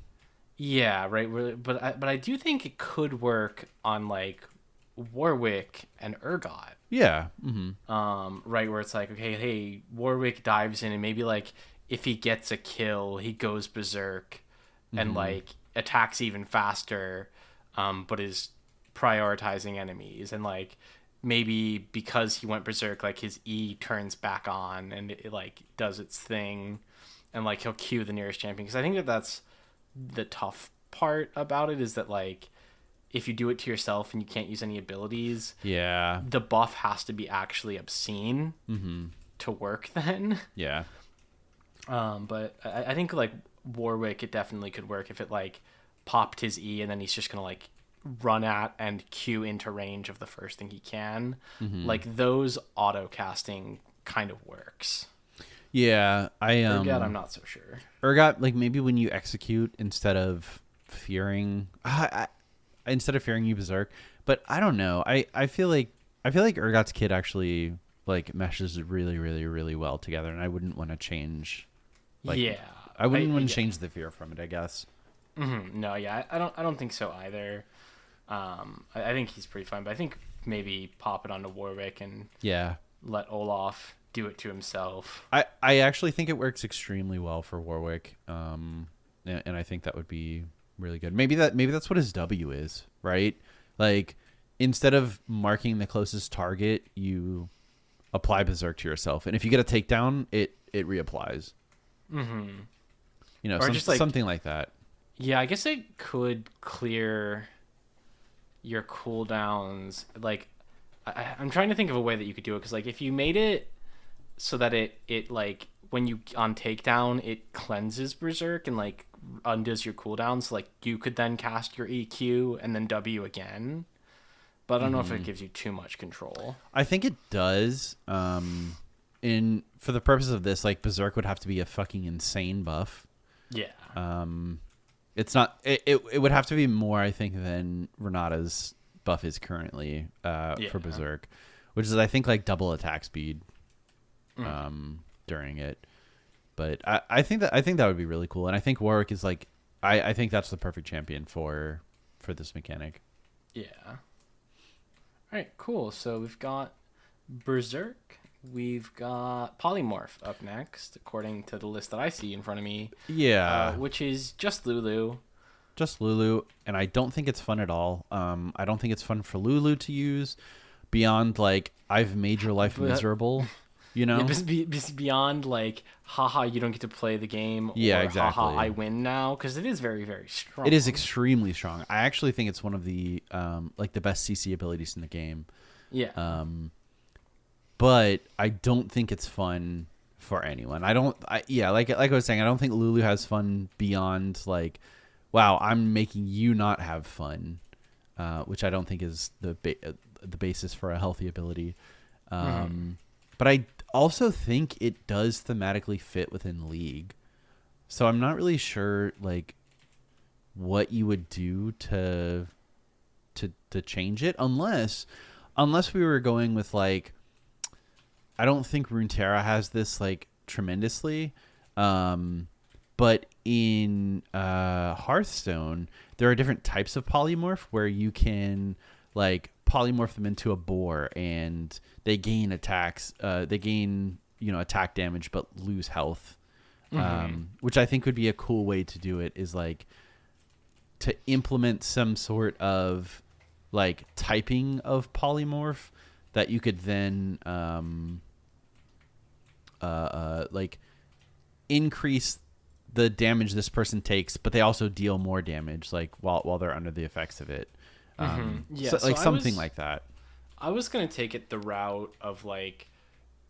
Yeah, right. But I do think it could work on like Warwick and Urgot. Yeah. Mm-hmm. Right, where it's like, okay, hey, Warwick dives in and maybe like if he gets a kill, he goes berserk and like attacks even faster, but is prioritizing enemies and like maybe because he went berserk, like his E turns back on and it like does its thing, and like he'll Q the nearest champion. Because I think that that's the tough part about it, is that like if you do it to yourself and you can't use any abilities, Yeah. the buff has to be actually obscene to work then. Yeah. But I think like Warwick, it definitely could work if it like popped his E and then he's just gonna like run at and Q into range of the first thing he can. Like those auto casting kind of works. Yeah. Urgot, I'm not so sure. Urgot, like maybe when you execute instead of fearing, instead of fearing you berserk, but I don't know. I feel like Urgot's kit actually like meshes really, really, really well together, and I wouldn't want to change. Like, yeah, I wouldn't want to change the fear from it, I guess. No, yeah, I don't think so either. I think he's pretty fun, but I think maybe pop it onto Warwick and let Olaf do it to himself. I actually think it works extremely well for Warwick, and I think that would be really good. Maybe that's what his W is, right? Like instead of marking the closest target, you apply berserk to yourself, and if you get a takedown, it reapplies. You know, or just like something like that. Yeah, I guess it could clear your cooldowns. Like, I'm trying to think of a way that you could do it, because like if you made it so that it like when you on takedown it cleanses berserk and like undoes your cooldowns, like you could then cast your EQ and then W again. But I don't know if it gives you too much control. I think it does. For the purpose of this, like berserk would have to be a fucking insane buff. Yeah. It's not. It would have to be more, I think, than Renata's buff is currently for berserk, which is I think like double attack speed during it. But I think that would be really cool, and I think Warwick is like I think that's the perfect champion for this mechanic. Yeah. All right, cool. So we've got Berserk. We've got Polymorph up next, according to the list that I see in front of me. Yeah. Which is just Lulu. Just Lulu, and I don't think it's fun at all. I don't think it's fun for Lulu to use beyond, like, I've made your life miserable, you know? Yeah, beyond, like, haha, you don't get to play the game, or exactly. haha, I win now, because it is very, very strong. It is extremely strong. I actually think it's one of the, like, the best CC abilities in the game. Yeah. But I don't think it's fun for anyone. Like I was saying, I don't think Lulu has fun beyond, like, wow, I'm making you not have fun, which I don't think is the basis for a healthy ability. But I also think it does thematically fit within League. So I'm not really sure, like, what you would do to change it, unless we were going with, like, I don't think Runeterra has this, like, tremendously. But in Hearthstone, there are different types of polymorph where you can, like, polymorph them into a boar, and they gain attacks. They gain, attack damage, but lose health. Which I think would be a cool way to do it, is, like, to implement some sort of, like, typing of polymorph that you could then like increase the damage this person takes, but they also deal more damage, like while they're under the effects of it. So something like that. I was gonna take it the route of, like,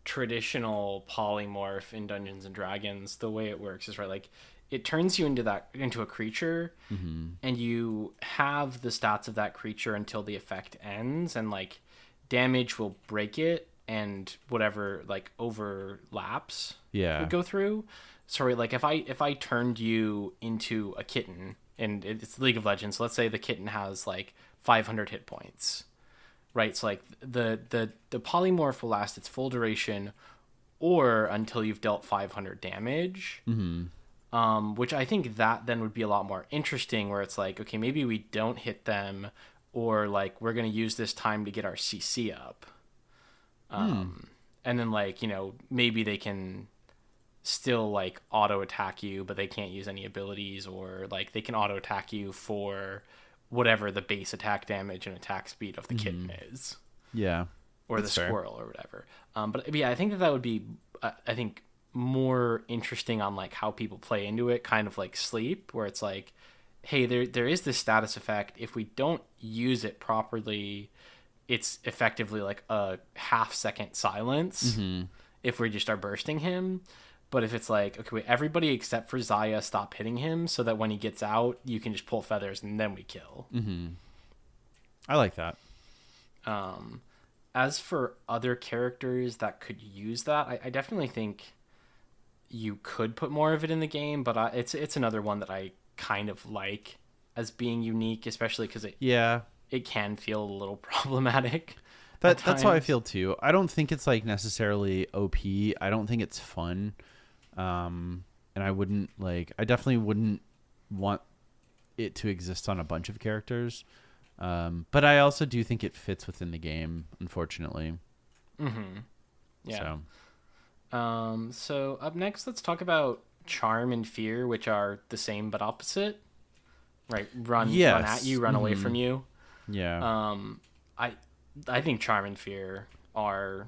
traditional polymorph in Dungeons and Dragons. The way it works is, right, like, it turns you into a creature, and you have the stats of that creature until the effect ends, and, like, damage will break it, and whatever, like, overlaps would go through. Sorry, like, if I turned you into a kitten, and it's League of Legends, so let's say the kitten has, like, 500 hit points, right? So, like, the polymorph will last its full duration, or until you've dealt 500 damage. Which I think that then would be a lot more interesting, where it's like, okay, maybe we don't hit them, or like we're going to use this time to get our CC up. And then like, maybe they can still like auto attack you, but they can't use any abilities, or like they can auto attack you for whatever the base attack damage and attack speed of the kitten is. Yeah. Or the squirrel or whatever. But yeah, I think that would be, I think, more interesting on like how people play into it, kind of like sleep, where it's like, hey, there is this status effect. If we don't use it properly, it's effectively like a half-second silence if we just are bursting him. But if it's like, okay, wait, everybody except for Zaya stop hitting him, so that when he gets out, you can just pull feathers and then we kill. I like that. As for other characters that could use that, I definitely think you could put more of it in the game, but it's another one that I kind of like as being unique, especially because it can feel a little problematic. That's how I feel too. I don't think it's like necessarily OP. I don't think it's fun. And I definitely wouldn't want it to exist on a bunch of characters. But I also do think it fits within the game, unfortunately. Yeah. So up next, let's talk about Charm and Fear, which are the same but opposite. Right, run at you, run away from you. Yeah. I think Charm and Fear are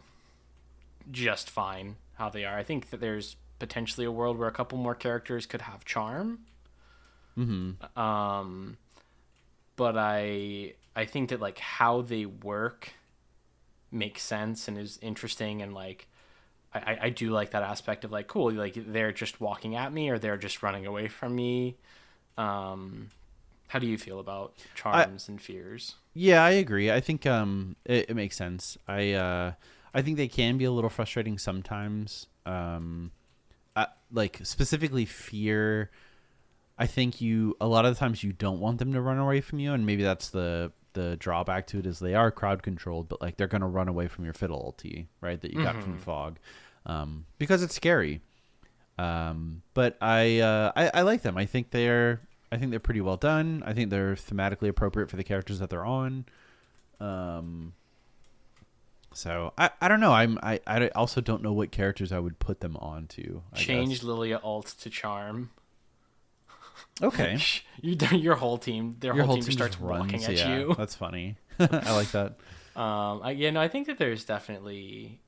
just fine how they are. I think that there's potentially a world where a couple more characters could have Charm. But I think that like how they work makes sense and is interesting, and like I do like that aspect of like, cool, like they're just walking at me or they're just running away from me. How do you feel about Charms and Fears? Yeah, I agree. I think it makes sense. I think they can be a little frustrating sometimes. Like specifically Fear, I think a lot of the times you don't want them to run away from you, and maybe that's the drawback to it, is they are crowd controlled, but like they're gonna run away from your fiddle ulti, right? That you got from the fog, because it's scary. But I like them. I think they're pretty well done. I think they're thematically appropriate for the characters that they're on. So I don't know. I also don't know what characters I would put them on to. Change Lilia ult to Charm. Okay. Your whole team, whole team just starts walking at you. That's funny. I like that. I think that there's definitely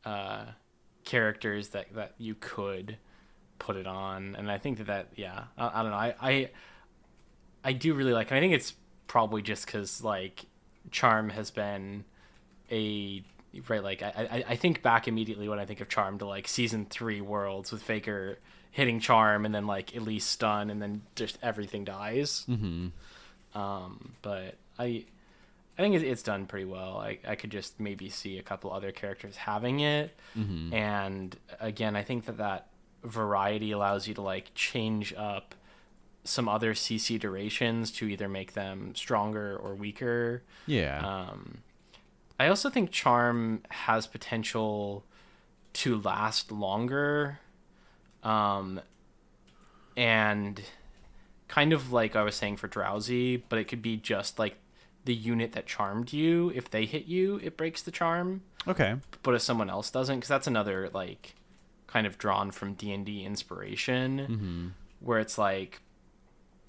characters that you could put it on, and I think that I don't know. I do really like it. I think it's probably just because like Charm has been I think back immediately when I think of Charm to like season 3 Worlds with Faker hitting Charm and then like Elise stun and then just everything dies. But I think it's done pretty well. I could just maybe see a couple other characters having it. And again, I think that variety allows you to like change up some other CC durations to either make them stronger or weaker. I also think Charm has potential to last longer. And kind of like I was saying for Drowsy, but it could be just like the unit that charmed you. If they hit you, it breaks the charm. Okay. But if someone else doesn't, because that's another like kind of drawn from D&D inspiration, where it's like,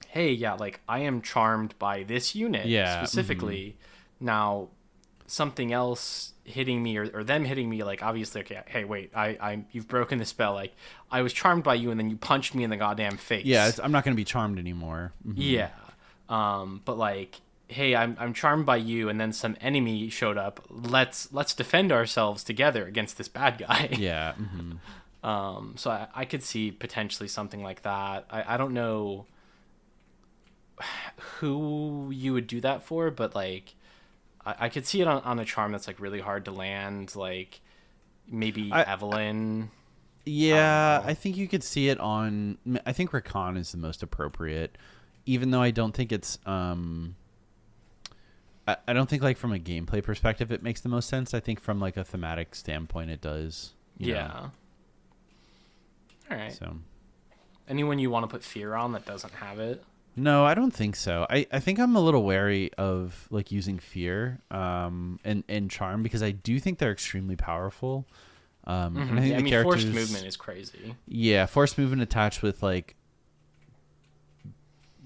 hey, yeah, like I am charmed by this unit specifically. Now, something else hitting me or them hitting me, like obviously, okay, hey, wait, you've broken the spell. Like I was charmed by you, and then you punched me in the goddamn face. Yeah, I'm not going to be charmed anymore. Yeah, but like, hey, I'm charmed by you, and then some enemy showed up. Let's defend ourselves together against this bad guy. Yeah. So I could see potentially something like that. I don't know who you would do that for, but like I could see it on a charm that's like really hard to land, like maybe Evelyn. Yeah, I think you could see it on. I think Rakan is the most appropriate, even though I don't think it's. I don't think like from a gameplay perspective it makes the most sense. I think from like a thematic standpoint it does. You know? All right. So, Anyone you want to put fear on that doesn't have it? no, I don't think so. I think I'm a little wary of like using fear and charm because I do think they're extremely powerful. And I think the characters, forced movement is crazy. Yeah, forced movement attached with like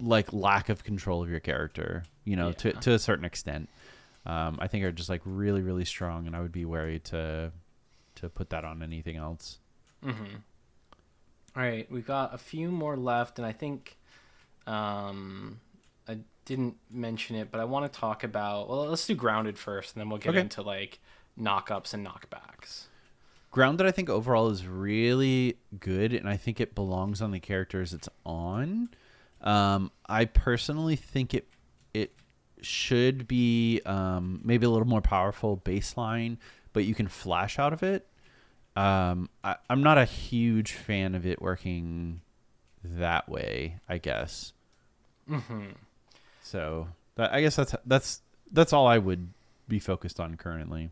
lack of control of your character, to a certain extent. I think are just like really, really strong, and I would be wary to put that on anything else. Mm-hmm. All right, we've got a few more left, and I think I didn't mention it, but I want to talk about. Well, let's do grounded first, and then we'll get into like knock-ups and knockbacks. Grounded, I think overall is really good, and I think it belongs on the characters it's on. I personally think it should be maybe a little more powerful baseline, but you can flash out of it. I'm not a huge fan of it working that way, I guess. Mm-hmm. So I guess that's all I would be focused on currently.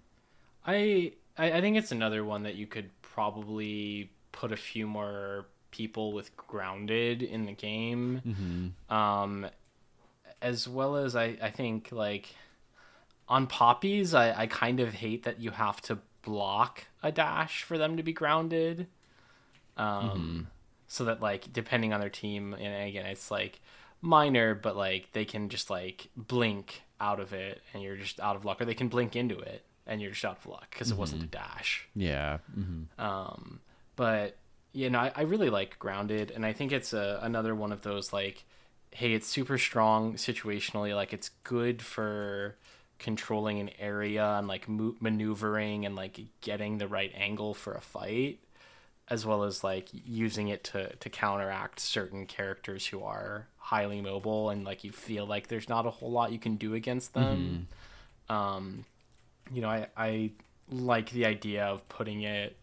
I think it's another one that you could probably put a few more people with grounded in the game. Mm-hmm. As well as I think like on poppies, I kind of hate that you have to block a dash for them to be grounded. So that like depending on their team, and again it's like minor, but like they can just like blink out of it and you're just out of luck, or they can blink into it and you're just out of luck because it wasn't a dash. Yeah. Mm-hmm. But I really like grounded, and I think it's another one of those like, hey, it's super strong situationally, like it's good for controlling an area and like maneuvering and like getting the right angle for a fight, as well as like using it to counteract certain characters who are highly mobile and like you feel like there's not a whole lot you can do against them. I like the idea of putting it,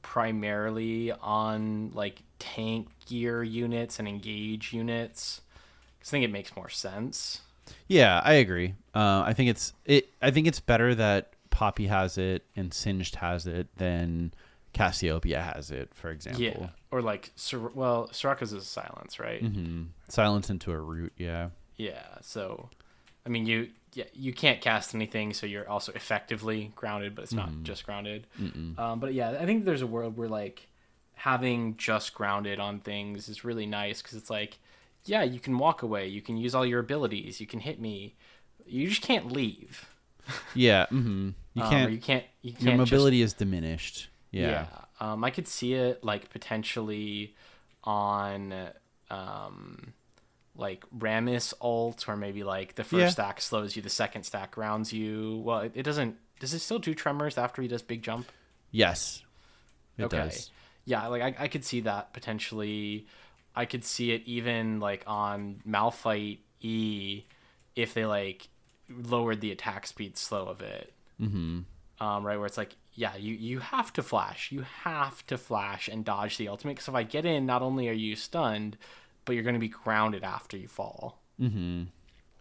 primarily on like tank gear units and engage units, because I think it makes more sense. Yeah, I agree. I think it's better that Poppy has it and Singed has it than Cassiopeia has it, for example. Yeah, or like Soraka's is silence, right? Mm-hmm. Silence into a root. Yeah. Yeah. So, I mean, you can't cast anything, so you're also effectively grounded, but it's not just grounded. But yeah, I think there's a world where like having just grounded on things is really nice, because it's like, yeah, you can walk away, you can use all your abilities, you can hit me, you just can't leave. Yeah. Mm-hmm. You can't. Your mobility is diminished. Yeah. I could see it like potentially on like Rammus ult, or maybe like the first stack slows you, the second stack grounds you. Well, it doesn't. Does it still do tremors after he does big jump? Yes, it does. Yeah, like I could see that potentially. I could see it even like on Malphite E, if they like lowered the attack speed slow of it. Mm-hmm. Right, where it's like, yeah, you have to flash and dodge the ultimate, because if I get in, not only are you stunned, but you're going to be grounded after you fall. Mm-hmm.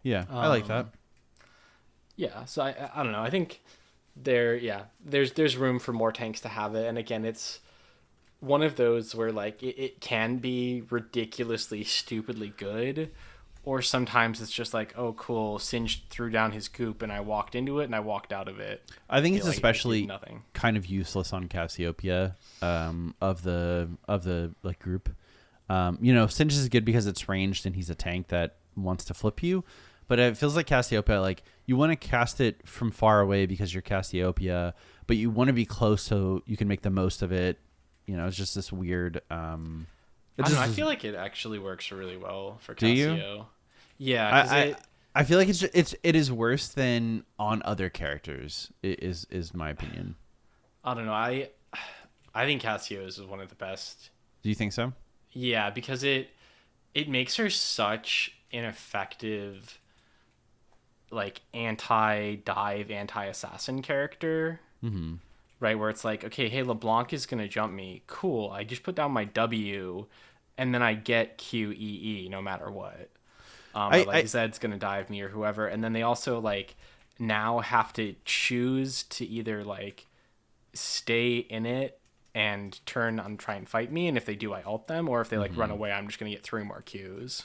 Yeah, I like that. Yeah, so I don't know. I think there's room for more tanks to have it, and again, it's one of those where like it can be ridiculously stupidly good, or sometimes it's just like, oh cool, Singed threw down his goop and I walked into it and I walked out of it. I think it's like especially kind of useless on Cassiopeia of the like group. Singed is good because it's ranged and he's a tank that wants to flip you, but it feels like Cassiopeia, like you want to cast it from far away because you're Cassiopeia, but you want to be close so you can make the most of it. It's just this weird. I feel like it actually works really well for Cassio. Do you? Yeah, I feel like it is worse than on other characters. Is my opinion. I don't know. I think Cassio's is one of the best. Do you think so? Yeah, because it makes her such an effective like anti-dive, anti-assassin character. Mm-hmm. Right, where it's like, okay, hey, LeBlanc is going to jump me. Cool. I just put down my W, and then I get QEE no matter what. Zed's going to dive me or whoever. And then they also, like, now have to choose to either, like, stay in it and turn and try and fight me, and if they do, I ult them, or if they like run away, I'm just gonna get 3 more Qs.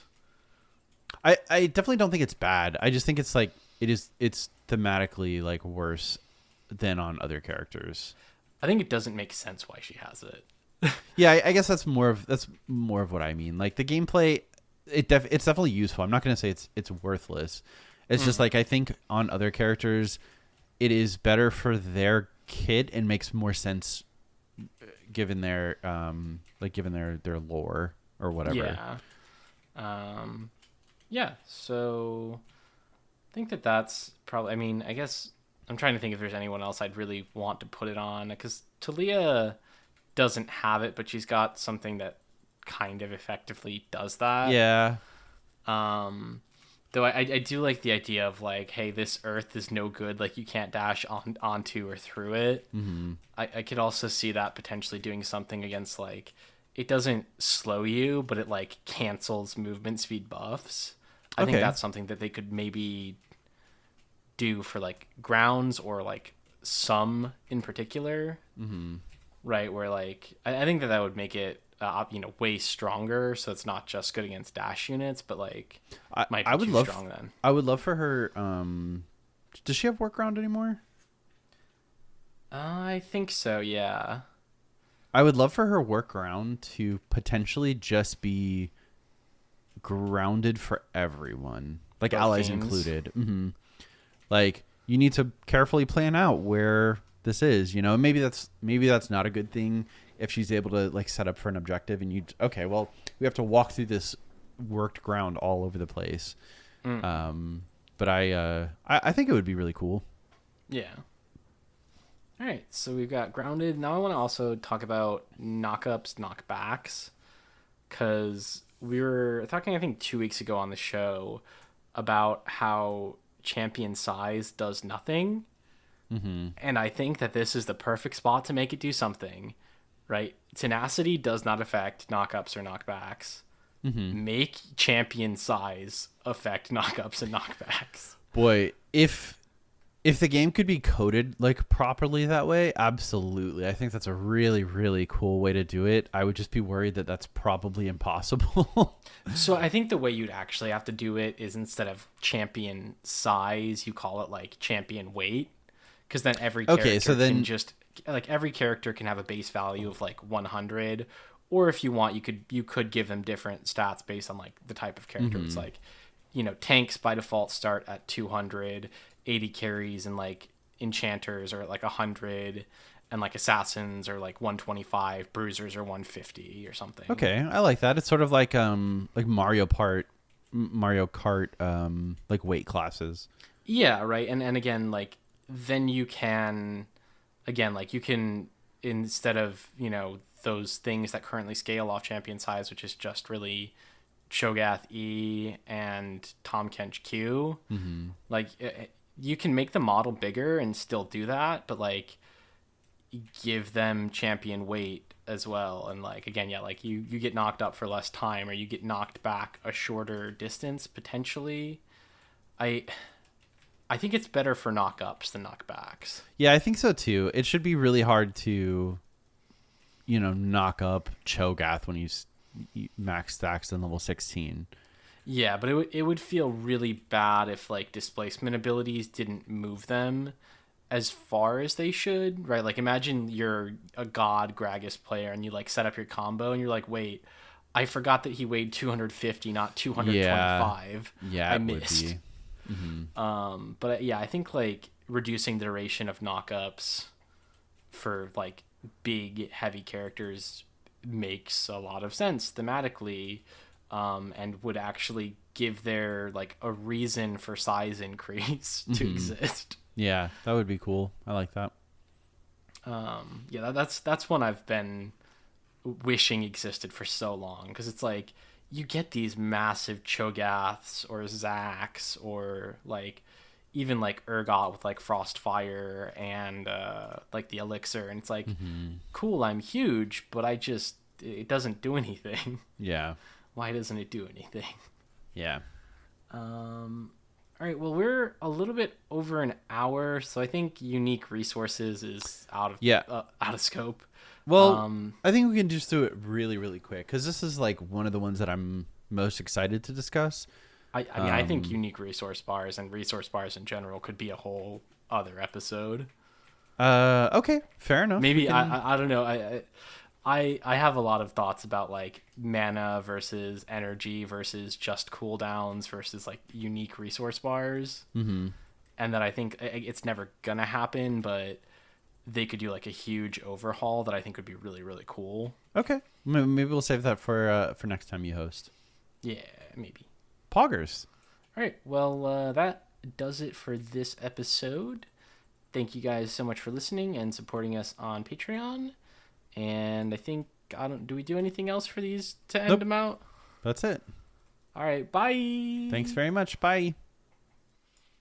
I definitely don't think it's bad. I just think it's like it's thematically like worse than on other characters. I think it doesn't make sense why she has it. Yeah, I guess that's more of what I mean. Like the gameplay, it's definitely useful. I'm not gonna say it's worthless. It's just like I think on other characters, it is better for their kit and makes more sense given their given their lore or whatever. Yeah. Yeah. So I think that's probably. I mean, I guess I'm trying to think if there's anyone else I'd really want to put it on, because Talia doesn't have it, but she's got something that kind of effectively does that. Yeah. Though I do like the idea of like, hey, this earth is no good. Like you can't dash onto or through it. Mm-hmm. I could also see that potentially doing something against like, it doesn't slow you, but it like cancels movement speed buffs. I think that's something that they could maybe do for like grounds or like some in particular. Mm-hmm. Right, where like I think that would make it way stronger, so it's not just good against dash units, but like might be too strong then. I would love for her. Does she have workaround anymore? I think so, yeah. I would love for her workaround to potentially just be grounded for everyone, like Both allies teams. included. Mm-hmm. Like you need to carefully plan out where this is, maybe that's not a good thing if she's able to like set up for an objective and well, we have to walk through this worked ground all over the place. But I think it would be really cool. Yeah. All right, so we've got grounded. Now I want to also talk about knockups, knockbacks, because we were talking, I think, 2 weeks ago on the show about how champion size does nothing. Mm-hmm. And I think that this is the perfect spot to make it do something, right? Tenacity does not affect knockups or knockbacks. Mm-hmm. Make champion size affect knockups and knockbacks. Boy, if the game could be coded like properly that way, absolutely. I think that's a really, really cool way to do it. I would just be worried that that's probably impossible. So I think the way you'd actually have to do it is instead of champion size, you call it like champion weight. Because then every character can just like every character can have a base value of like 100, or if you want, you could give them different stats based on like the type of character. It's like, tanks by default start at 200, 80 carries and like enchanters are at like 100, and like assassins are like 125, bruisers are 150 or something. Okay, I like that. It's sort of like Mario Kart like weight classes. Yeah, right. And again, like then you can instead of those things that currently scale off champion size, which is just really Cho'Gath E and Tahm Kench Q, like you can make the model bigger and still do that, but like give them champion weight as well. And like again, yeah, like you get knocked up for less time, or you get knocked back a shorter distance potentially. I think it's better for knockups than knockbacks. Yeah, I think so too. It should be really hard to, knock up Cho'Gath when he's max stacks in level 16. Yeah, but it would feel really bad if like displacement abilities didn't move them as far as they should, right? Like imagine you're a god Gragas player and you like set up your combo and you're like, wait, I forgot that he weighed 250, not 225. Yeah, I missed. Would be. Mm-hmm. But yeah, I think like reducing the duration of knockups for like big heavy characters makes a lot of sense thematically, and would actually give their like a reason for size increase to exist. Yeah, that would be cool. I like that. Yeah, that's one I've been wishing existed for so long, because it's like you get these massive Cho'Gaths or Zax or like even like Urgot with like Frostfire and like the Elixir, and it's like cool, I'm huge, but it doesn't do anything. Yeah. Why doesn't it do anything? Yeah. All right, well, we're a little bit over an hour, so I think unique resources is out of scope. Well, Um, I think we can just do it really, really quick because this is like one of the ones that I'm most excited to discuss. I mean, I think unique resource bars and resource bars in general could be a whole other episode. Okay, fair enough. Maybe I don't know. I have a lot of thoughts about like mana versus energy versus just cooldowns versus like unique resource bars, and that I think it's never gonna happen, but they could do like a huge overhaul that I think would be really really cool. Okay, maybe we'll save that for next time you host. Yeah, maybe. Poggers. All right. Well, that does it for this episode. Thank you guys so much for listening and supporting us on Patreon. And I think do we do anything else for these to end them out? That's it. All right, bye. Thanks very much. Bye.